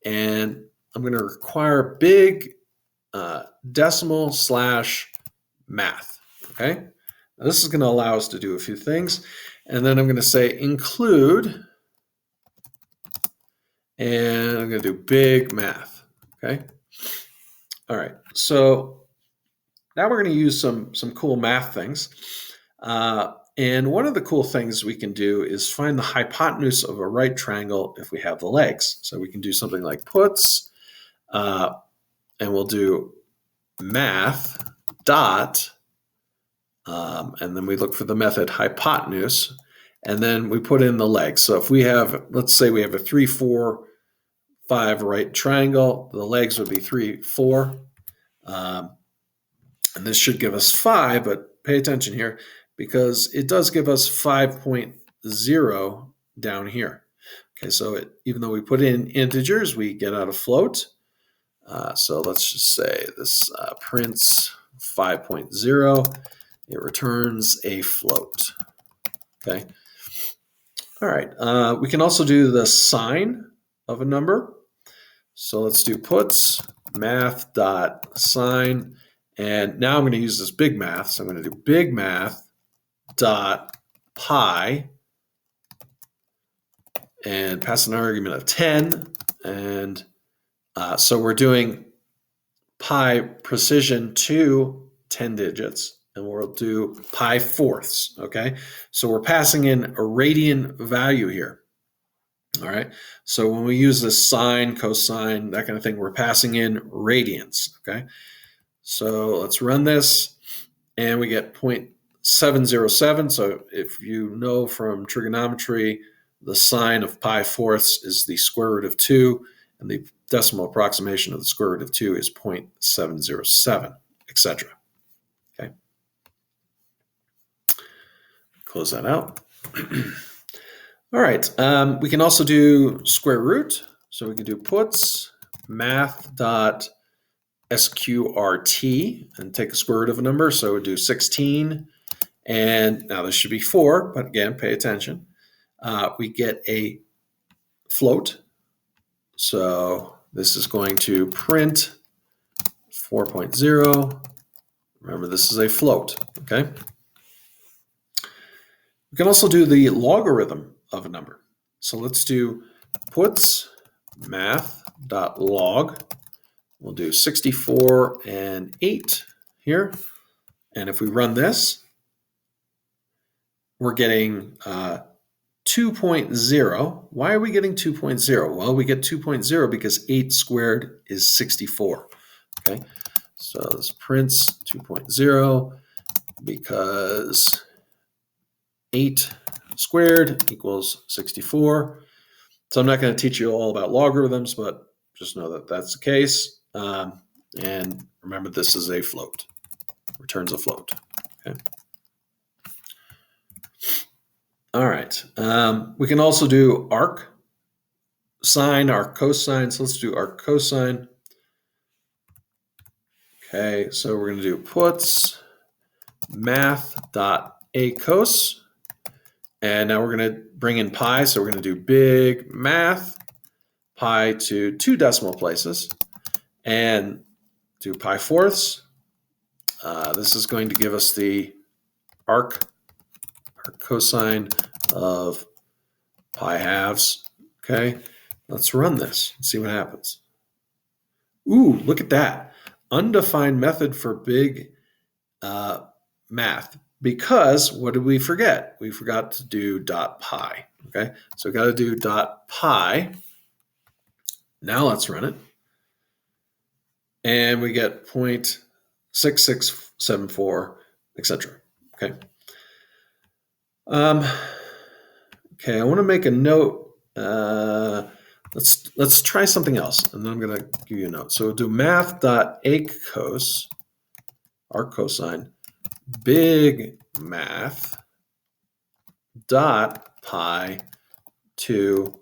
And I'm going to require big decimal slash math. Okay. Now this is going to allow us to do a few things. And then I'm going to say include. And I'm going to do big math. Okay. All right. So now we're going to use some cool math things. And one of the cool things we can do is find the hypotenuse of a right triangle if we have the legs. So we can do something like puts, and we'll do math dot, and then we look for the method hypotenuse, and then we put in the legs. So if we have, let's say we have a 3, 4, 5 right triangle, the legs would be 3, 4. And this should give us 5, but pay attention here because it does give us 5.0 down here. Okay, so even though we put in integers, we get out a float. So let's just say this prints 5.0. It returns a float. Okay. All right. We can also do the sign of a number. So let's do puts math dot sign. And now I'm going to use this big math. So I'm going to do big math dot pi and pass an argument of 10. And so we're doing pi precision to 10 digits. And we'll do pi fourths. Okay. So we're passing in a radian value here. All right. So when we use this sine, cosine, that kind of thing, we're passing in radians. Okay. So let's run this, and we get 0.707. So if you know from trigonometry, the sine of pi fourths is the square root of 2, and the decimal approximation of the square root of 2 is 0.707, etc. Okay. Close that out. All right. We can also do square root. So we can do puts math dot sqrt and take the square root of a number. So we do 16. And now this should be 4, but again, pay attention. We get a float. So this is going to print 4.0. Remember, this is a float, okay? We can also do the logarithm of a number. So let's do puts math.log. We'll do 64 and 8 here. And if we run this, we're getting 2.0. Why are we getting 2.0? Well, we get 2.0 because 8 squared is 64. Okay, so this prints 2.0 because 8 squared equals 64. So I'm not going to teach you all about logarithms, but just know that that's the case. And remember, this is a float. Returns a float. Okay. All right. We can also do arc sine, arc cosine. So let's do arc cosine. Okay, so we're going to do puts math.acos. And now we're going to bring in pi. So we're going to do big math, pi to 2 decimal places, and do pi fourths. This is going to give us the arc cosine of pi halves. Okay, let's run this and see what happens. Ooh, look at that. Undefined method for big math. because what did we forget? We forgot to do .pi. Okay, so we got to do .pi. Now let's run it. And we get 0.6674, etc. Okay. Okay, I want to make a note. Let's try something else, and then I'm going to give you a note. So we'll do math.acos, our cosine, BigMath dot pi 2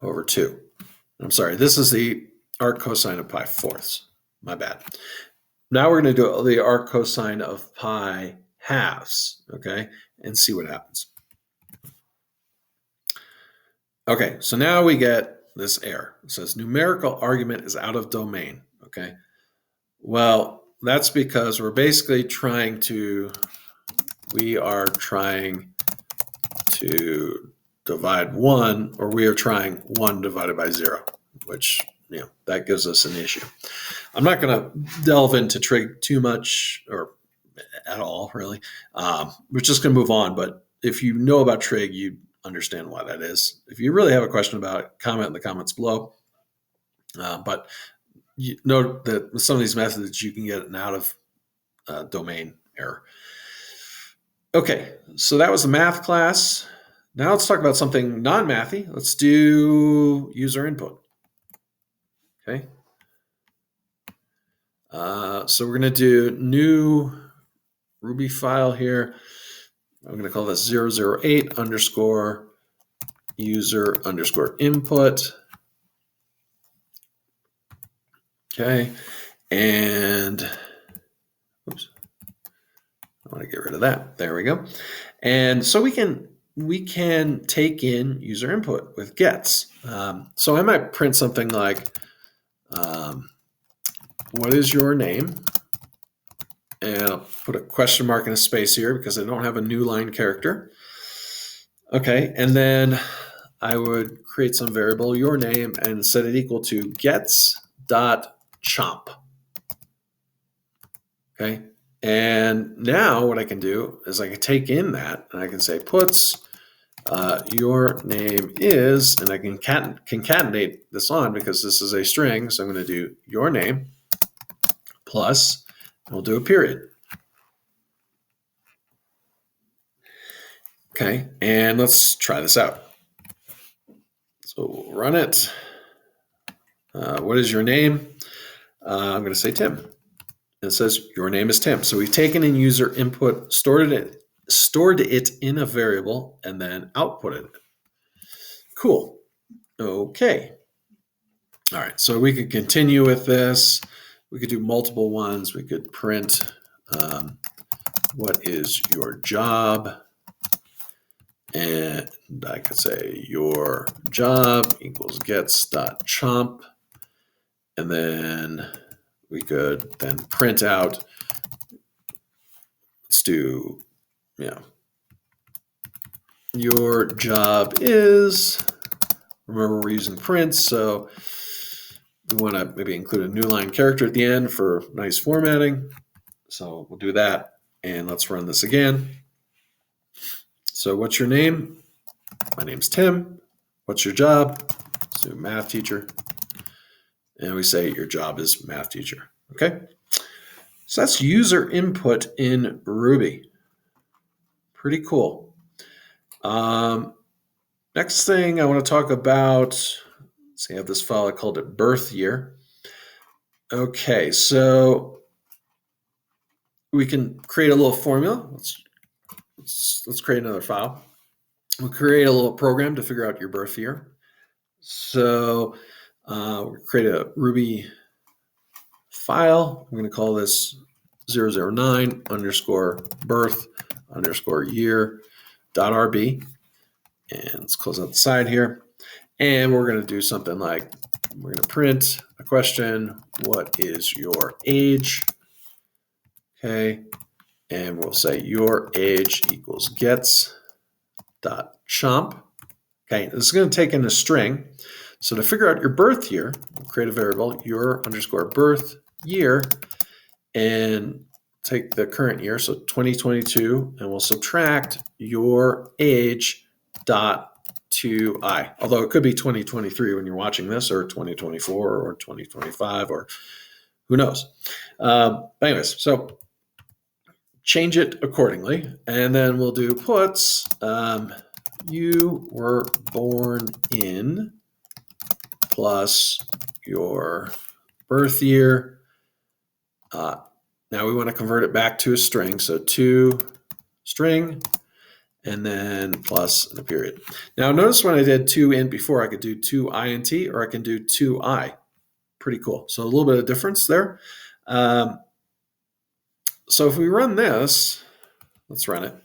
over 2. I'm sorry, this is the arc cosine of pi fourths. My bad. Now we're going to do the arc cosine of pi halves, okay, and see what happens. Okay, so now we get this error. It says numerical argument is out of domain, okay? Well, that's because we are trying to divide 1, or we are trying 1 divided by 0, which, that gives us an issue. I'm not going to delve into trig too much, or at all, really. We're just going to move on, but if you know about trig, you understand why that is. If you really have a question about it, comment in the comments below. But you note that with some of these methods, you can get an out of domain error. Okay, so that was the math class. Now let's talk about something non-mathy. Let's do user input. Okay. So we're going to do new Ruby file here. I'm going to call this 008 underscore user underscore input. Okay. And oops, I want to get rid of that. There we go. And so we can take in user input with gets. So I might print something like, what is your name? And I'll put a question mark and a space here because I don't have a new line character. Okay, and then I would create some variable, your name, and set it equal to gets.chomp. Okay, and now what I can do is I can take in that and I can say puts your name is, and I can concatenate this on because this is a string. So I'm going to do your name plus, and we'll do a period. Okay, and let's try this out. So we'll run it. What is your name? I'm going to say Tim. It says your name is Tim. So we've taken in user input, stored it in a variable, and then outputted it. Cool. Okay. All right. So we could continue with this. We could do multiple ones. We could print what is your job? And I could say your job equals gets.chomp. And then we could then print out, let's do, your job is, remember we're using prints, so we want to maybe include a new line character at the end for nice formatting. So we'll do that. And let's run this again. So what's your name? My name's Tim. What's your job? Let's do math teacher. And we say your job is math teacher. Okay. So that's user input in Ruby. Pretty cool. Next thing I want to talk about, see, I have this file, I called it birth year. Okay, so we can create a little formula. Let's create another file. We'll create a little program to figure out your birth year. So we'll create a Ruby file. I'm going to call this 009 underscore birth underscore year .rb. And let's close out the side here. And we're going to do something like, we're going to print a question, what is your age? Okay. And we'll say your age equals gets.chomp. Okay, this is going to take in a string. So to figure out your birth year, we'll create a variable, your underscore birth year. And take the current year, so 2022, and we'll subtract your age dot to I. Although it could be 2023 when you're watching this, or 2024, or 2025, or who knows. But anyways, so change it accordingly, and then we'll do puts. You were born in plus your birth year. Now we want to convert it back to a string, so to string, and then plus in a period. Now notice when I did to int before, I could do to int, or I can do to I. Pretty cool. So a little bit of difference there. So if we run this, let's run it.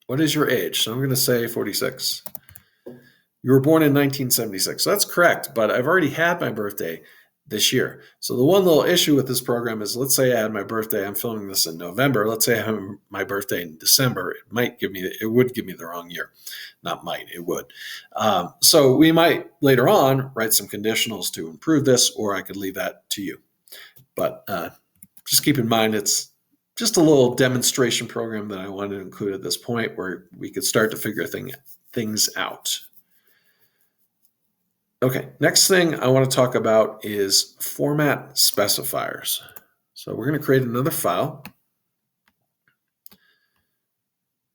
What is your age? So I'm going to say 46. You were born in 1976. So that's correct, but I've already had my birthday this year. So the one little issue with this program is, let's say I had my birthday, I'm filming this in November. Let's say I have my birthday in December. It would give me the wrong year. Not might, it would. So we might later on write some conditionals to improve this, or I could leave that to you. But just keep in mind, it's just a little demonstration program that I wanted to include at this point where we could start to figure things out. Okay, next thing I want to talk about is format specifiers. So we're going to create another file.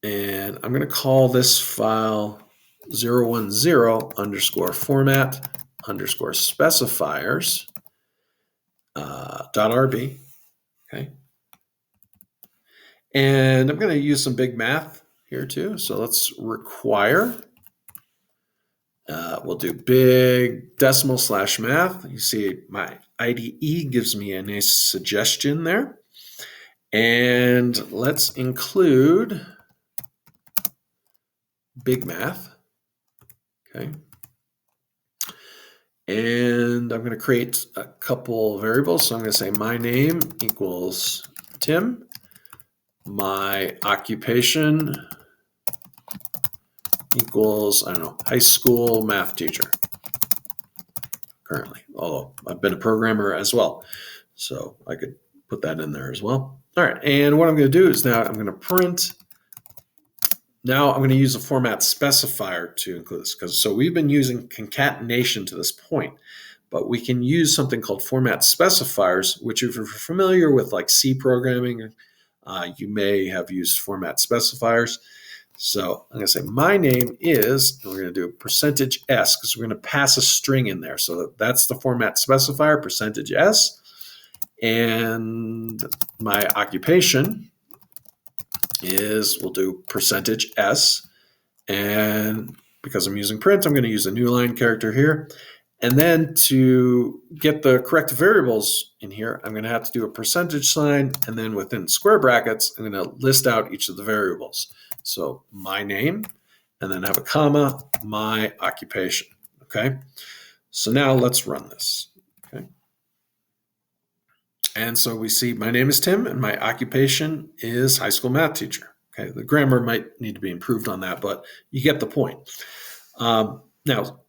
And I'm going to call this file 010_format_specifiers .rb. Okay. And I'm going to use some BigMath here too. So let's require. We'll do bigdecimal/math. You see my IDE gives me a nice suggestion there. And let's include BigMath. Okay. And I'm going to create a couple variables. So I'm going to say my name equals Tim. My occupation equals, I don't know, high school math teacher currently, although I've been a programmer as well. So I could put that in there as well. All right, and what I'm going to do is now I'm going to print. Now I'm going to use a format specifier to include this, so we've been using concatenation to this point, but we can use something called format specifiers, which if you're familiar with like C programming, you may have used format specifiers. So I'm going to say my name is, and we're going to do %s because we're going to pass a string in there. So that's the format specifier, %s. And my occupation is, we'll do %s. And because I'm using print, I'm going to use a new line character here. And then to get the correct variables in here, I'm going to have to do a %sign. And then within square brackets, I'm going to list out each of the variables. So my name, and then have a comma, my occupation. Okay. So now let's run this. Okay. And so we see my name is Tim and my occupation is high school math teacher. Okay. The grammar might need to be improved on that, but you get the point. Now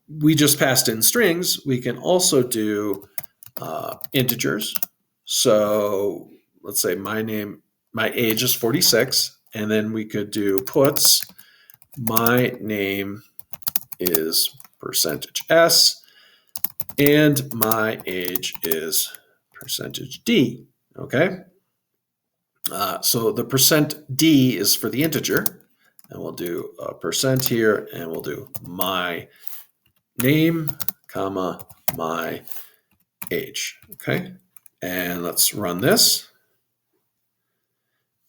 we just passed in strings. We can also do integers. So let's say my age is 46. And then we could do puts, my name is %s, and my age is %d, okay? So the %d is for the integer, and we'll do a % here, and we'll do my name, comma, my age, okay? And let's run this.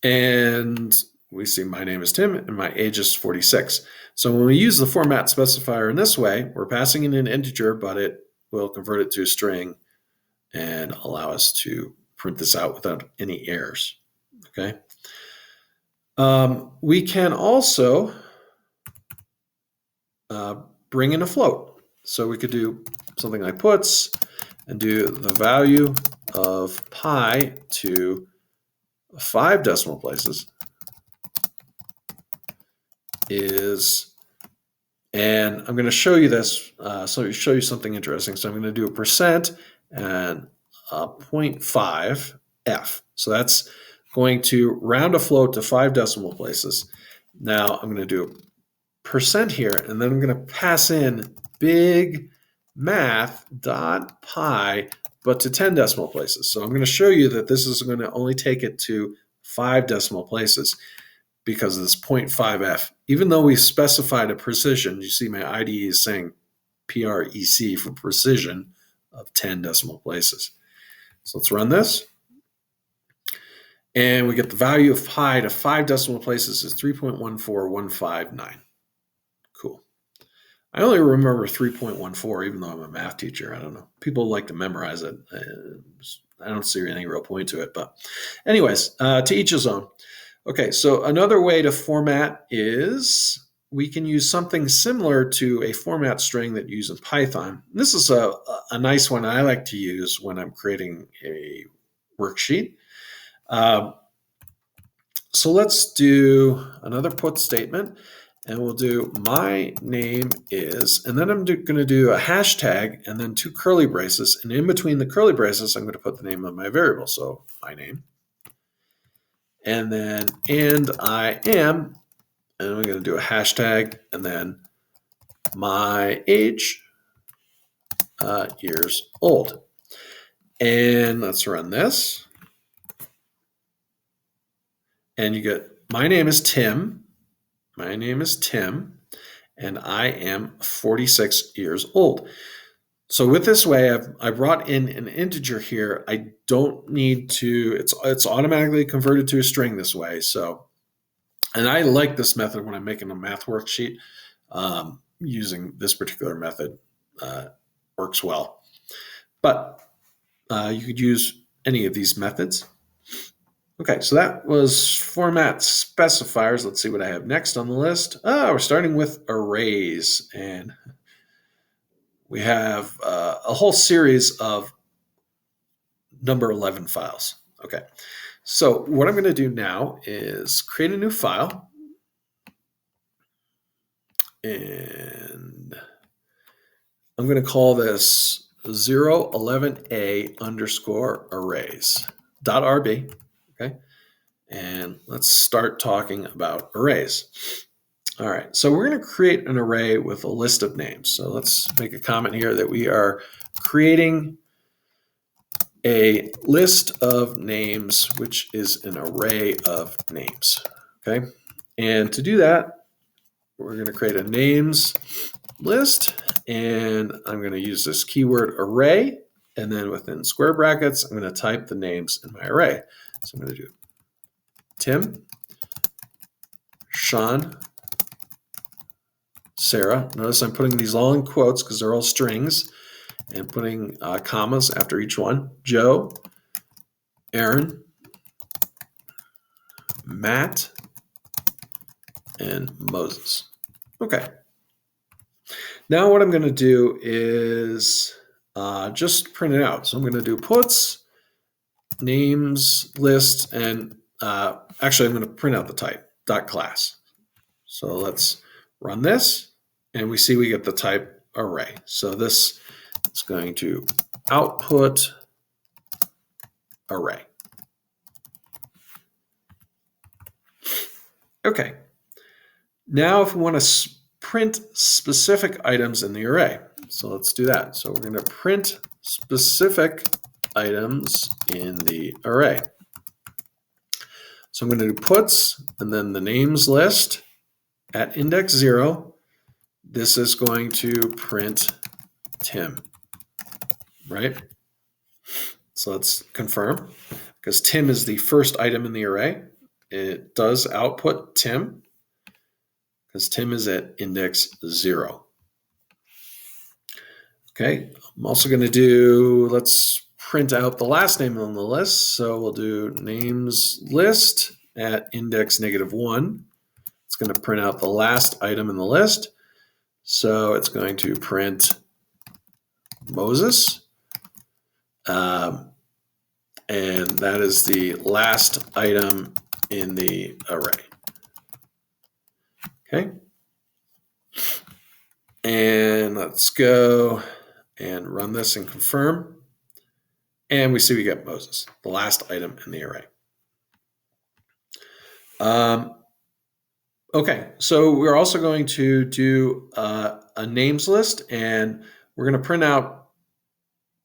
And we see my name is Tim and my age is 46. So when we use the format specifier in this way, we're passing in an integer, but it will convert it to a string and allow us to print this out without any errors. Okay. We can also bring in a float. So we could do something like puts and do the value of pi to 5 decimal places is, and I'm going to show you this, show you something interesting. So I'm going to do a % and 0.5, So that's going to round a float to 5 decimal places. Now I'm going to do % here, and then I'm going to pass in BigMath.pi, but to 10 decimal places. So I'm going to show you that this is going to only take it to 5 decimal places because of this 0.5f. Even though we've specified a precision, you see my IDE is saying PREC for precision of 10 decimal places. So let's run this. And we get the value of pi to 5 decimal places is 3.14159. Cool. I only remember 3.14, even though I'm a math teacher. I don't know. People like to memorize it. I don't see any real point to it. But anyways, to each his own. Okay, so another way to format is we can use something similar to a format string that you use in Python. This is a nice one I like to use when I'm creating a worksheet. So let's do another put statement, and we'll do my name is, and then I'm going to do a hashtag and then 2 curly braces, and in between the curly braces I'm going to put the name of my variable, so my name, and then and I am, and I'm going to do a hashtag and then my age, years old. And let's run this. And you get, my name is Tim. My name is Tim, and I am 46 years old. So with this way, I brought in an integer here. I don't need to, it's automatically converted to a string this way. So, and I like this method when I'm making a math worksheet. Using this particular method works well. But you could use any of these methods. Okay, so that was format specifiers. Let's see what I have next on the list. We're starting with arrays, and we have a whole series of number 11 files. Okay, so what I'm going to do now is create a new file, and I'm going to call this 011a underscore arrays .rb. Okay, and let's start talking about arrays. All right, so we're going to create an array with a list of names. So let's make a comment here that we are creating a list of names, which is an array of names. Okay, and to do that, we're going to create a names list, and I'm going to use this keyword array, and then within square brackets, I'm going to type the names in my array. So I'm going to do Tim, Sean, Sarah. Notice I'm putting these all in quotes because they're all strings, and putting commas after each one. Joe, Aaron, Matt, and Moses. Okay. Now what I'm going to do is just print it out. So I'm going to do puts, names, list, and actually I'm going to print out the type, .class. So let's run this, and we see we get the type array. So this is going to output array. Okay. Now if we want to print specific items in the array, so let's do that. So we're going to print specific items in the array. So I'm going to do puts and then the names list at index 0. This is going to print Tim, right? So let's confirm, because Tim is the first item in the array. It does output Tim, because Tim is at index 0. Okay, I'm also going to do, let's print out the last name on the list. So we'll do names list at index -1. It's going to print out the last item in the list. So it's going to print Moses. And that is the last item in the array. Okay. And let's go and run this and confirm. And we see we get Moses, the last item in the array. Okay, so we're also going to do a names list, and we're going to print out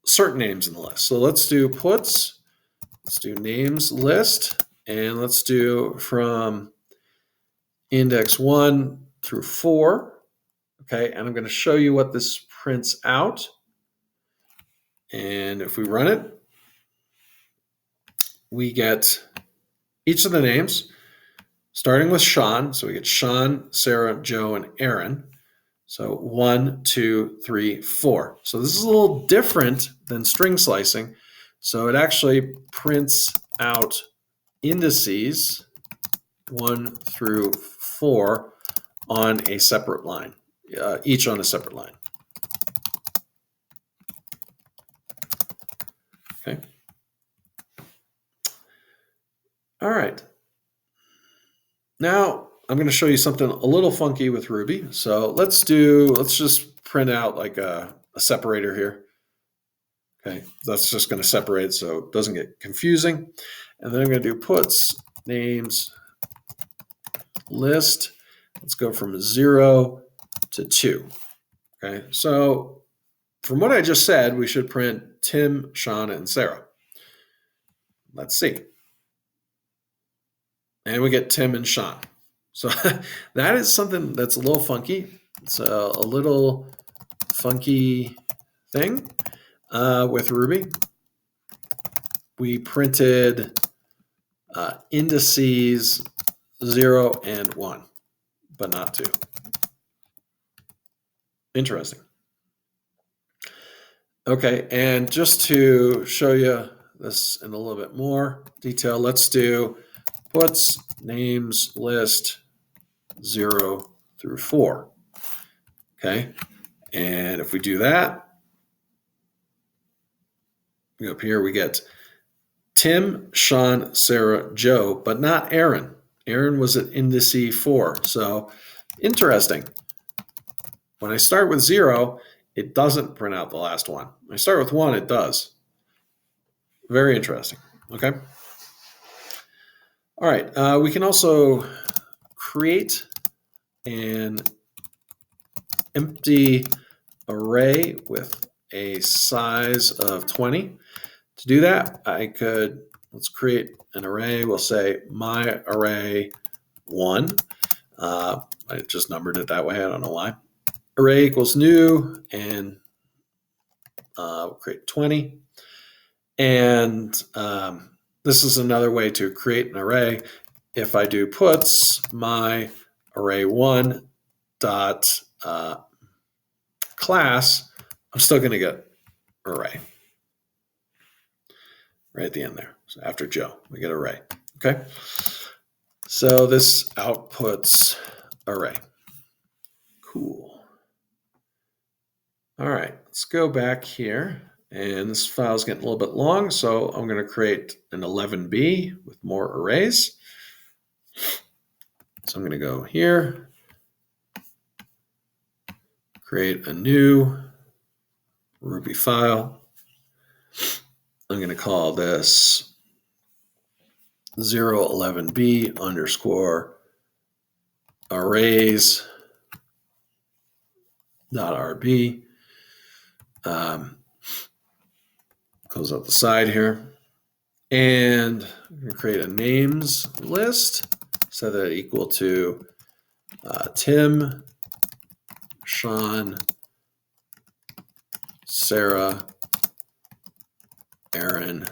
certain names in the list. So let's do puts, let's do names list, and let's do from index 1 through 4. Okay, and I'm going to show you what this prints out. And if we run it, we get each of the names, starting with Sean. So we get Sean, Sarah, Joe, and Aaron. So 1, 2, 3, 4. So this is a little different than string slicing. So it actually prints out indices 1 through 4 on a separate line, each on a separate line. Okay. All right. Now I'm going to show you something a little funky with Ruby. So let's just print out like a separator here. Okay, that's just going to separate so it doesn't get confusing. And then I'm going to do puts names list. Let's go from 0 to 2. Okay, so from what I just said, we should print Tim, Sean, and Sarah. Let's see. And we get Tim and Sean. So that is something that's a little funky. It's a little funky thing with Ruby. We printed indices 0 and 1, but not 2. Interesting. Okay, and just to show you this in a little bit more detail, let's do puts names list 0 through 4. Okay, and if we do that, we go up here, we get Tim, Sean, Sarah, Joe, but not Aaron. Aaron was at indice 4. So interesting. When I start with 0, it doesn't print out the last one. When I start with 1, it does. Very interesting. Okay. All right. We can also create an empty array with a size of 20. To do that, let's create an array. We'll say my array 1. I just numbered it that way. I don't know why. Array equals new, and we'll create 20. And this is another way to create an array. If I do puts my array 1 dot class, I'm still going to get array right at the end there. So after Joe, we get array. Okay. So this outputs array. Cool. All right, let's go back here. And this file is getting a little bit long, so I'm going to create an 11b with more arrays. So I'm going to go here, create a new Ruby file. I'm going to call this 011b underscore arrays .rb. Close out the side here. And I'm going to create a names list, set that equal to Tim, Sean, Sarah, Aaron,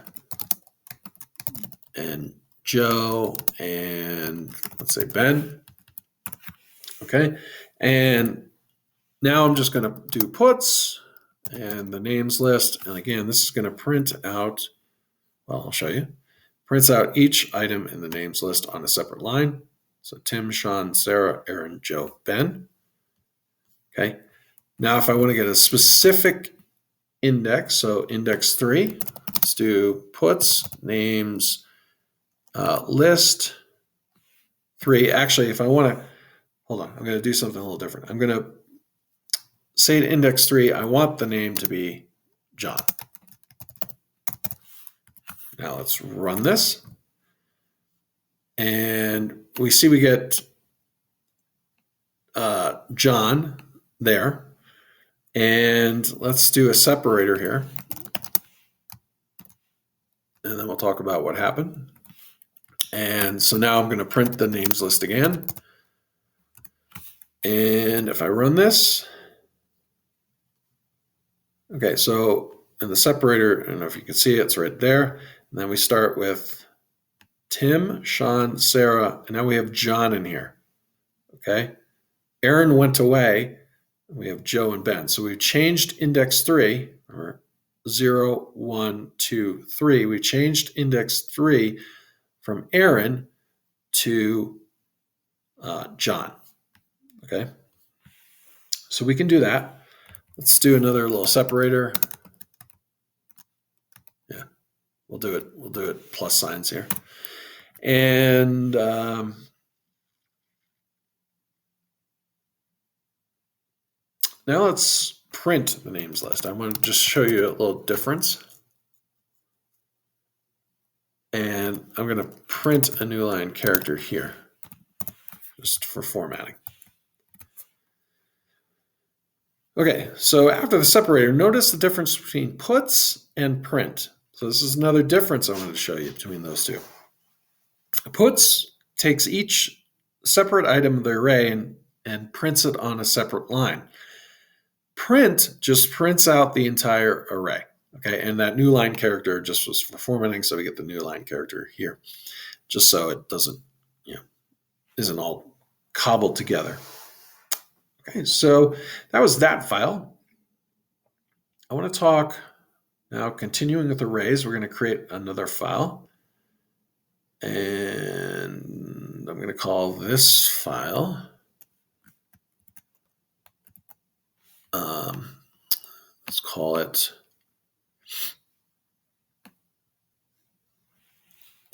and Joe, and let's say Ben. Okay, and now I'm just going to do puts and the names list. And again, this is going to print out, well, I'll show you. Prints out each item in the names list on a separate line. So Tim, Sean, Sarah, Aaron, Joe, Ben. Okay. Now, if I want to get a specific index, so index 3, let's do puts names list 3. Actually, if I want to, hold on, I'm going to do something a little different. I'm going to say to index 3, I want the name to be John. Now let's run this. And we see we get John there. And let's do a separator here. And then we'll talk about what happened. And so now I'm going to print the names list again. And if I run this, okay, so in the separator, I don't know if you can see it, it's right there. And then we start with Tim, Sean, Sarah, and now we have John in here. Okay, Aaron went away. We have Joe and Ben. So we've changed index 3, or 0, 1, 2, 3. We changed index 3 from Aaron to John. Okay, so we can do that. Let's do another little separator. Yeah, we'll do it plus signs here. And now let's print the names list. I want to just show you a little difference. And I'm going to print a new line character here, just for formatting. Okay, so after the separator, notice the difference between puts and print. So this is another difference I wanted to show you between those two. Puts takes each separate item of the array and prints it on a separate line. Print just prints out the entire array. Okay, and that new line character just was for formatting, so we get the new line character here, just so it doesn't, isn't all cobbled together. Okay, so that was that file. I want to talk now, continuing with arrays, we're going to create another file. And I'm going to call this file, let's call it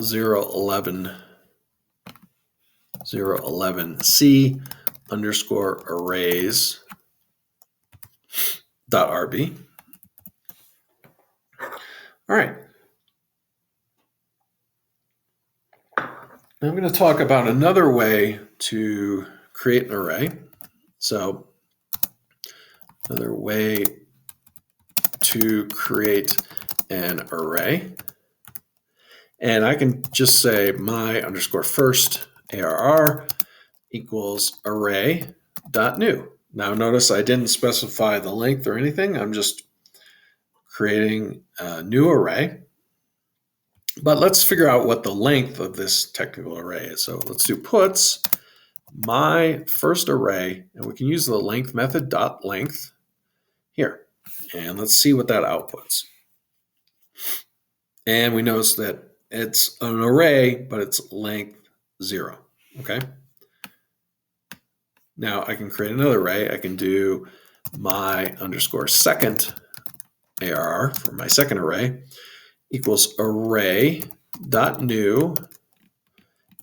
011c underscore arrays .rb. All right. I'm going to talk about another way to create an array. So another way to create an array. And I can just say my underscore first ARR equals array.new. Now notice I didn't specify the length or anything. I'm just creating a new array. But let's figure out what the length of this technical array is. So let's do puts my first array, and we can use the length method .length here. And let's see what that outputs. And we notice that it's an array, but it's length 0. Okay. Now I can create another array. I can do my underscore second ARR for my second array equals array.new,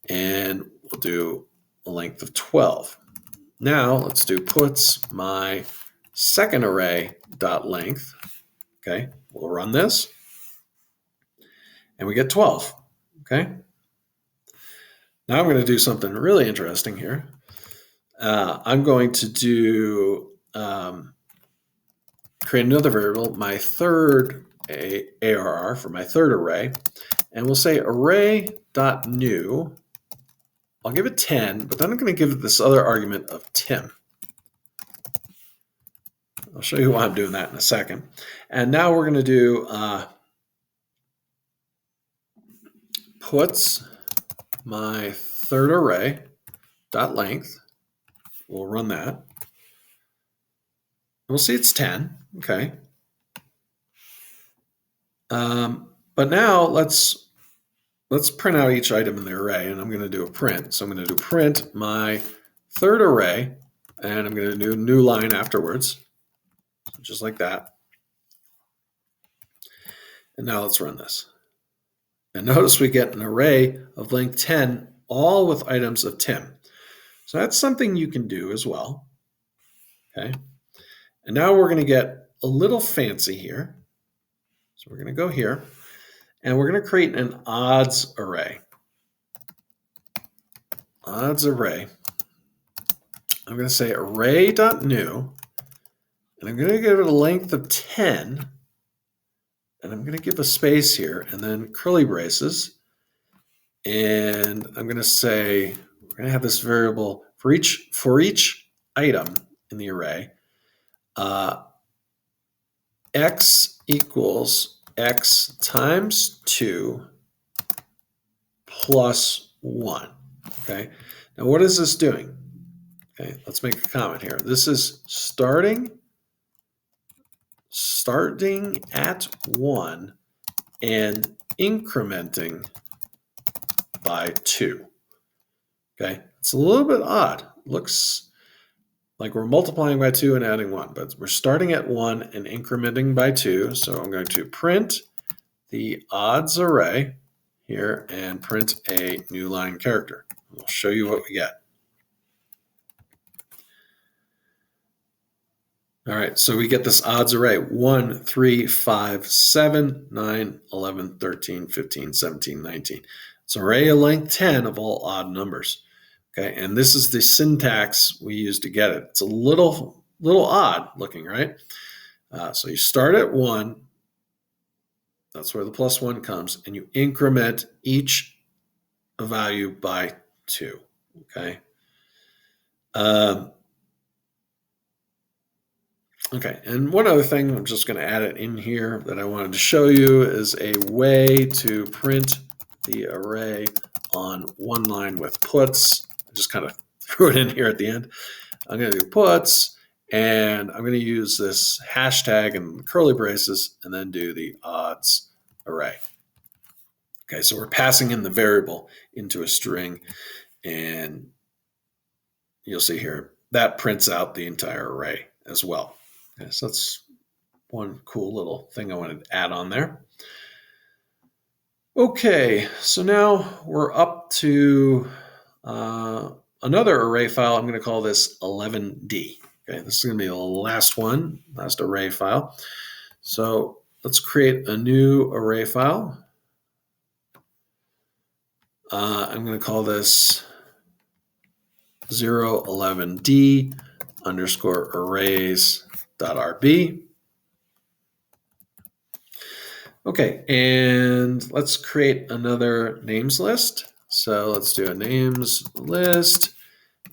and we'll do a length of 12. Now let's do puts my second array dot length. Okay, we'll run this, and we get 12. Okay. Now I'm going to do something really interesting here. I'm going to do create another variable, my third ARR for my third array, and we'll say array.new. I'll give it 10, but then I'm going to give it this other argument of Tim. I'll show you why I'm doing that in a second. And now we're going to do puts my third array dot length. We'll run that. We'll see it's 10. Okay. But now let's print out each item in the array, and I'm going to do a print. So I'm going to do print my third array, and I'm going to do a new line afterwards, just like that. And now let's run this. And notice we get an array of length 10, all with items of Tim. So that's something you can do as well. Okay. And now we're going to get a little fancy here. So we're going to go here, And we're going to create an odds array. Odds array. I'm going to say array.new, and I'm going to give it a length of 10, and I'm going to give a space here, and then curly braces, and I'm going to say we're going to have this variable for each item in the array. X equals x times 2 plus 1. Okay. Now, what is this doing? Okay, let's make a comment here. This is starting at 1 and incrementing by 2. Okay, it's a little bit odd. Looks like we're multiplying by 2 and adding 1, but we're starting at 1 and incrementing by 2. So I'm going to print the odds array here and print a new line character. I'll show you what we get. All right, so we get this odds array: 1, 3, 5, 7, 9, 11, 13, 15, 17, 19. It's an array of length 10 of all odd numbers. Okay, and this is the syntax we use to get it. It's a little odd looking, right? So you start at 1. That's where the plus 1 comes, and you increment each value by 2. Okay. Okay, and one other thing, I'm just going to add it in here that I wanted to show you, is a way to print the array on one line with puts. I just kind of threw it in here at the end. I'm going to do puts, and I'm going to use this hashtag and curly braces, and then do the odds array. Okay, so we're passing in the variable into a string, and you'll see here that prints out the entire array as well. Okay, so that's one cool little thing I wanted to add on there. Okay, so now we're up to another array file. I'm going to call this 11D. Okay, this is going to be the last array file. So let's create a new array file. I'm going to call this 011D underscore arrays.rb. Okay, and let's create another names list. So let's do a names list,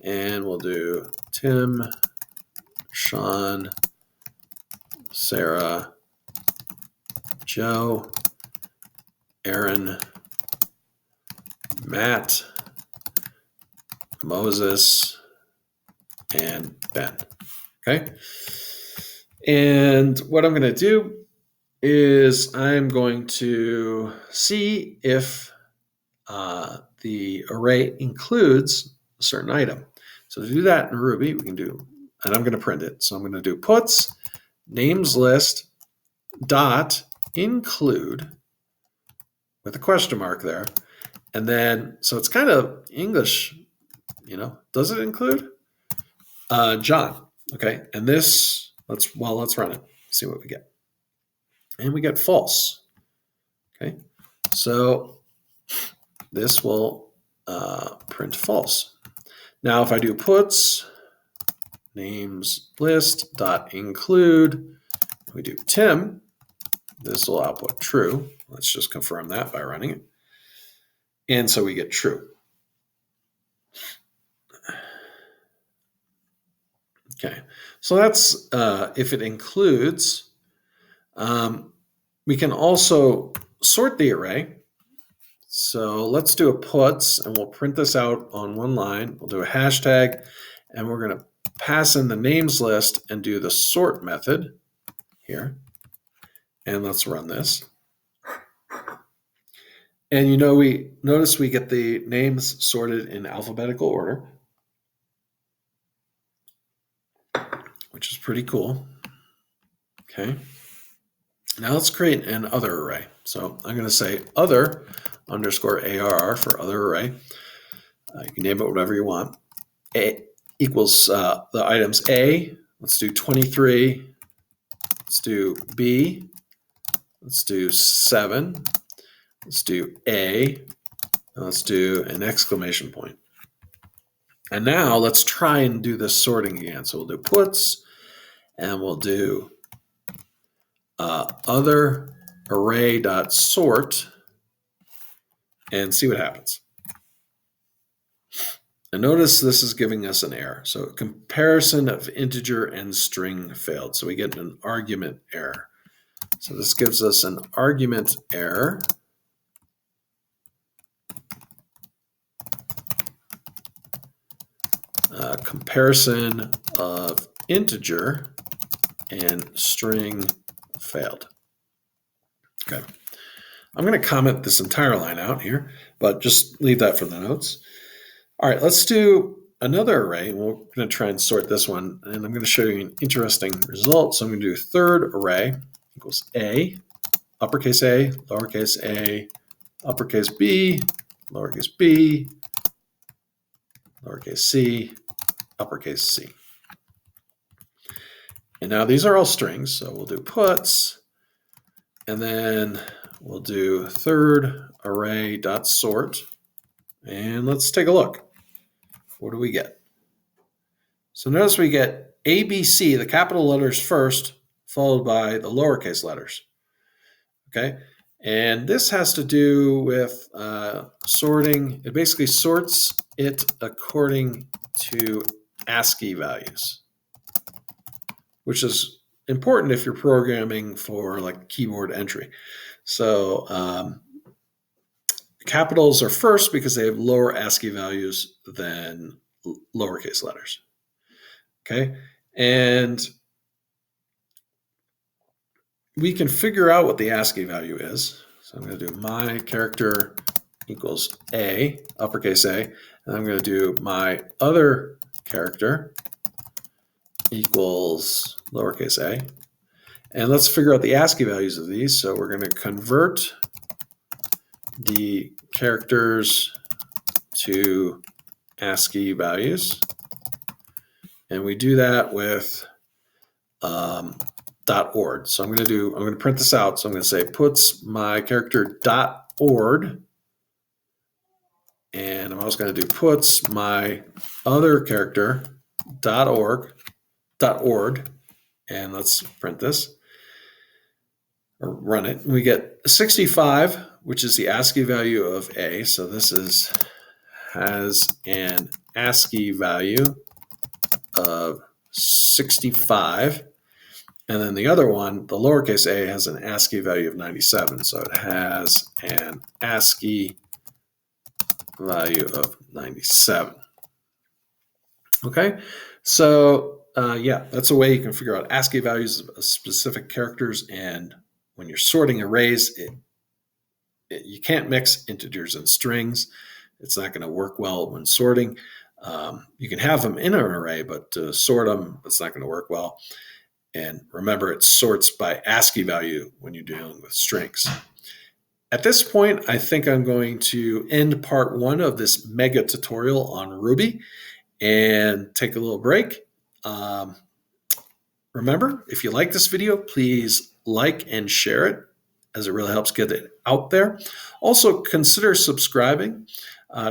and we'll do Tim, Sean, Sarah, Joe, Aaron, Matt, Moses, and Ben. Okay, and what I'm going to do is I'm going to see if the array includes a certain item. So to do that in Ruby, we can do, and I'm going to print it. So I'm going to do puts names list dot include with a question mark there. And then, so it's kind of English, does it include John? Okay, and this, let's run it, see what we get. And we get false. Okay, so this will print false. Now, if I do puts names list dot include, we do Tim, this will output true. Let's just confirm that by running it. And so we get true. Okay, so that's if it includes. We can also sort the array. So let's do a puts, and we'll print this out on one line. We'll do a hashtag, and we're going to pass in the names list and do the sort method here. And let's run this. And we notice we get the names sorted in alphabetical order, which is pretty cool. Okay. Now let's create an other array. So I'm going to say other underscore ARR for other array. You can name it whatever you want. A equals the items A. Let's do 23. Let's do B. Let's do 7. Let's do A, and let's do an exclamation point. And now let's try and do this sorting again. So we'll do puts, and we'll do other array.sort, and see what happens. And notice this is giving us an error. So comparison of integer and string failed. So we get an argument error. So this gives us an argument error. Comparison of integer and string failed. Okay. I'm going to comment this entire line out here, but just leave that for the notes. All right, let's do another array. We're going to try and sort this one, and I'm going to show you an interesting result. So I'm going to do third array equals A, uppercase A, lowercase b, lowercase b, lowercase c, uppercase c. And now these are all strings, so we'll do puts, and then we'll do third array dot sort, and let's take a look. What do we get? So notice we get ABC, the capital letters first, followed by the lowercase letters. Okay, and this has to do with sorting. It basically sorts it according to ASCII values, which is important if you're programming for like keyboard entry. So capitals are first because they have lower ASCII values than lowercase letters. Okay, and we can figure out what the ASCII value is. So I'm going to do my character equals A, uppercase A, and I'm going to do my other character equals lowercase a. And let's figure out the ASCII values of these. So we're going to convert the characters to ASCII values. And we do that with .ord. So I'm going to print this out. So I'm going to say puts my character .ord. And I'm also going to do puts my other character .ord. And let's print this or run it. We get 65, which is the ASCII value of A. So this has an ASCII value of 65. And then the other one, the lowercase a, has an ASCII value of 97. So it has an ASCII value of 97. Okay, so yeah, that's a way you can figure out ASCII values of specific characters. And when you're sorting arrays, you can't mix integers and strings. It's not going to work well when sorting. You can have them in an array, but to sort them, it's not going to work well. And remember, it sorts by ASCII value when you're dealing with strings. At this point, I think I'm going to end part 1 of this mega tutorial on Ruby and take a little break. Remember, if you like this video, please like and share it, as it really helps get it out there. Also, consider subscribing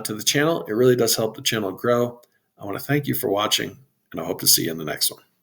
to the channel. It really does help the channel grow. I want to thank you for watching, and I hope to see you in the next one.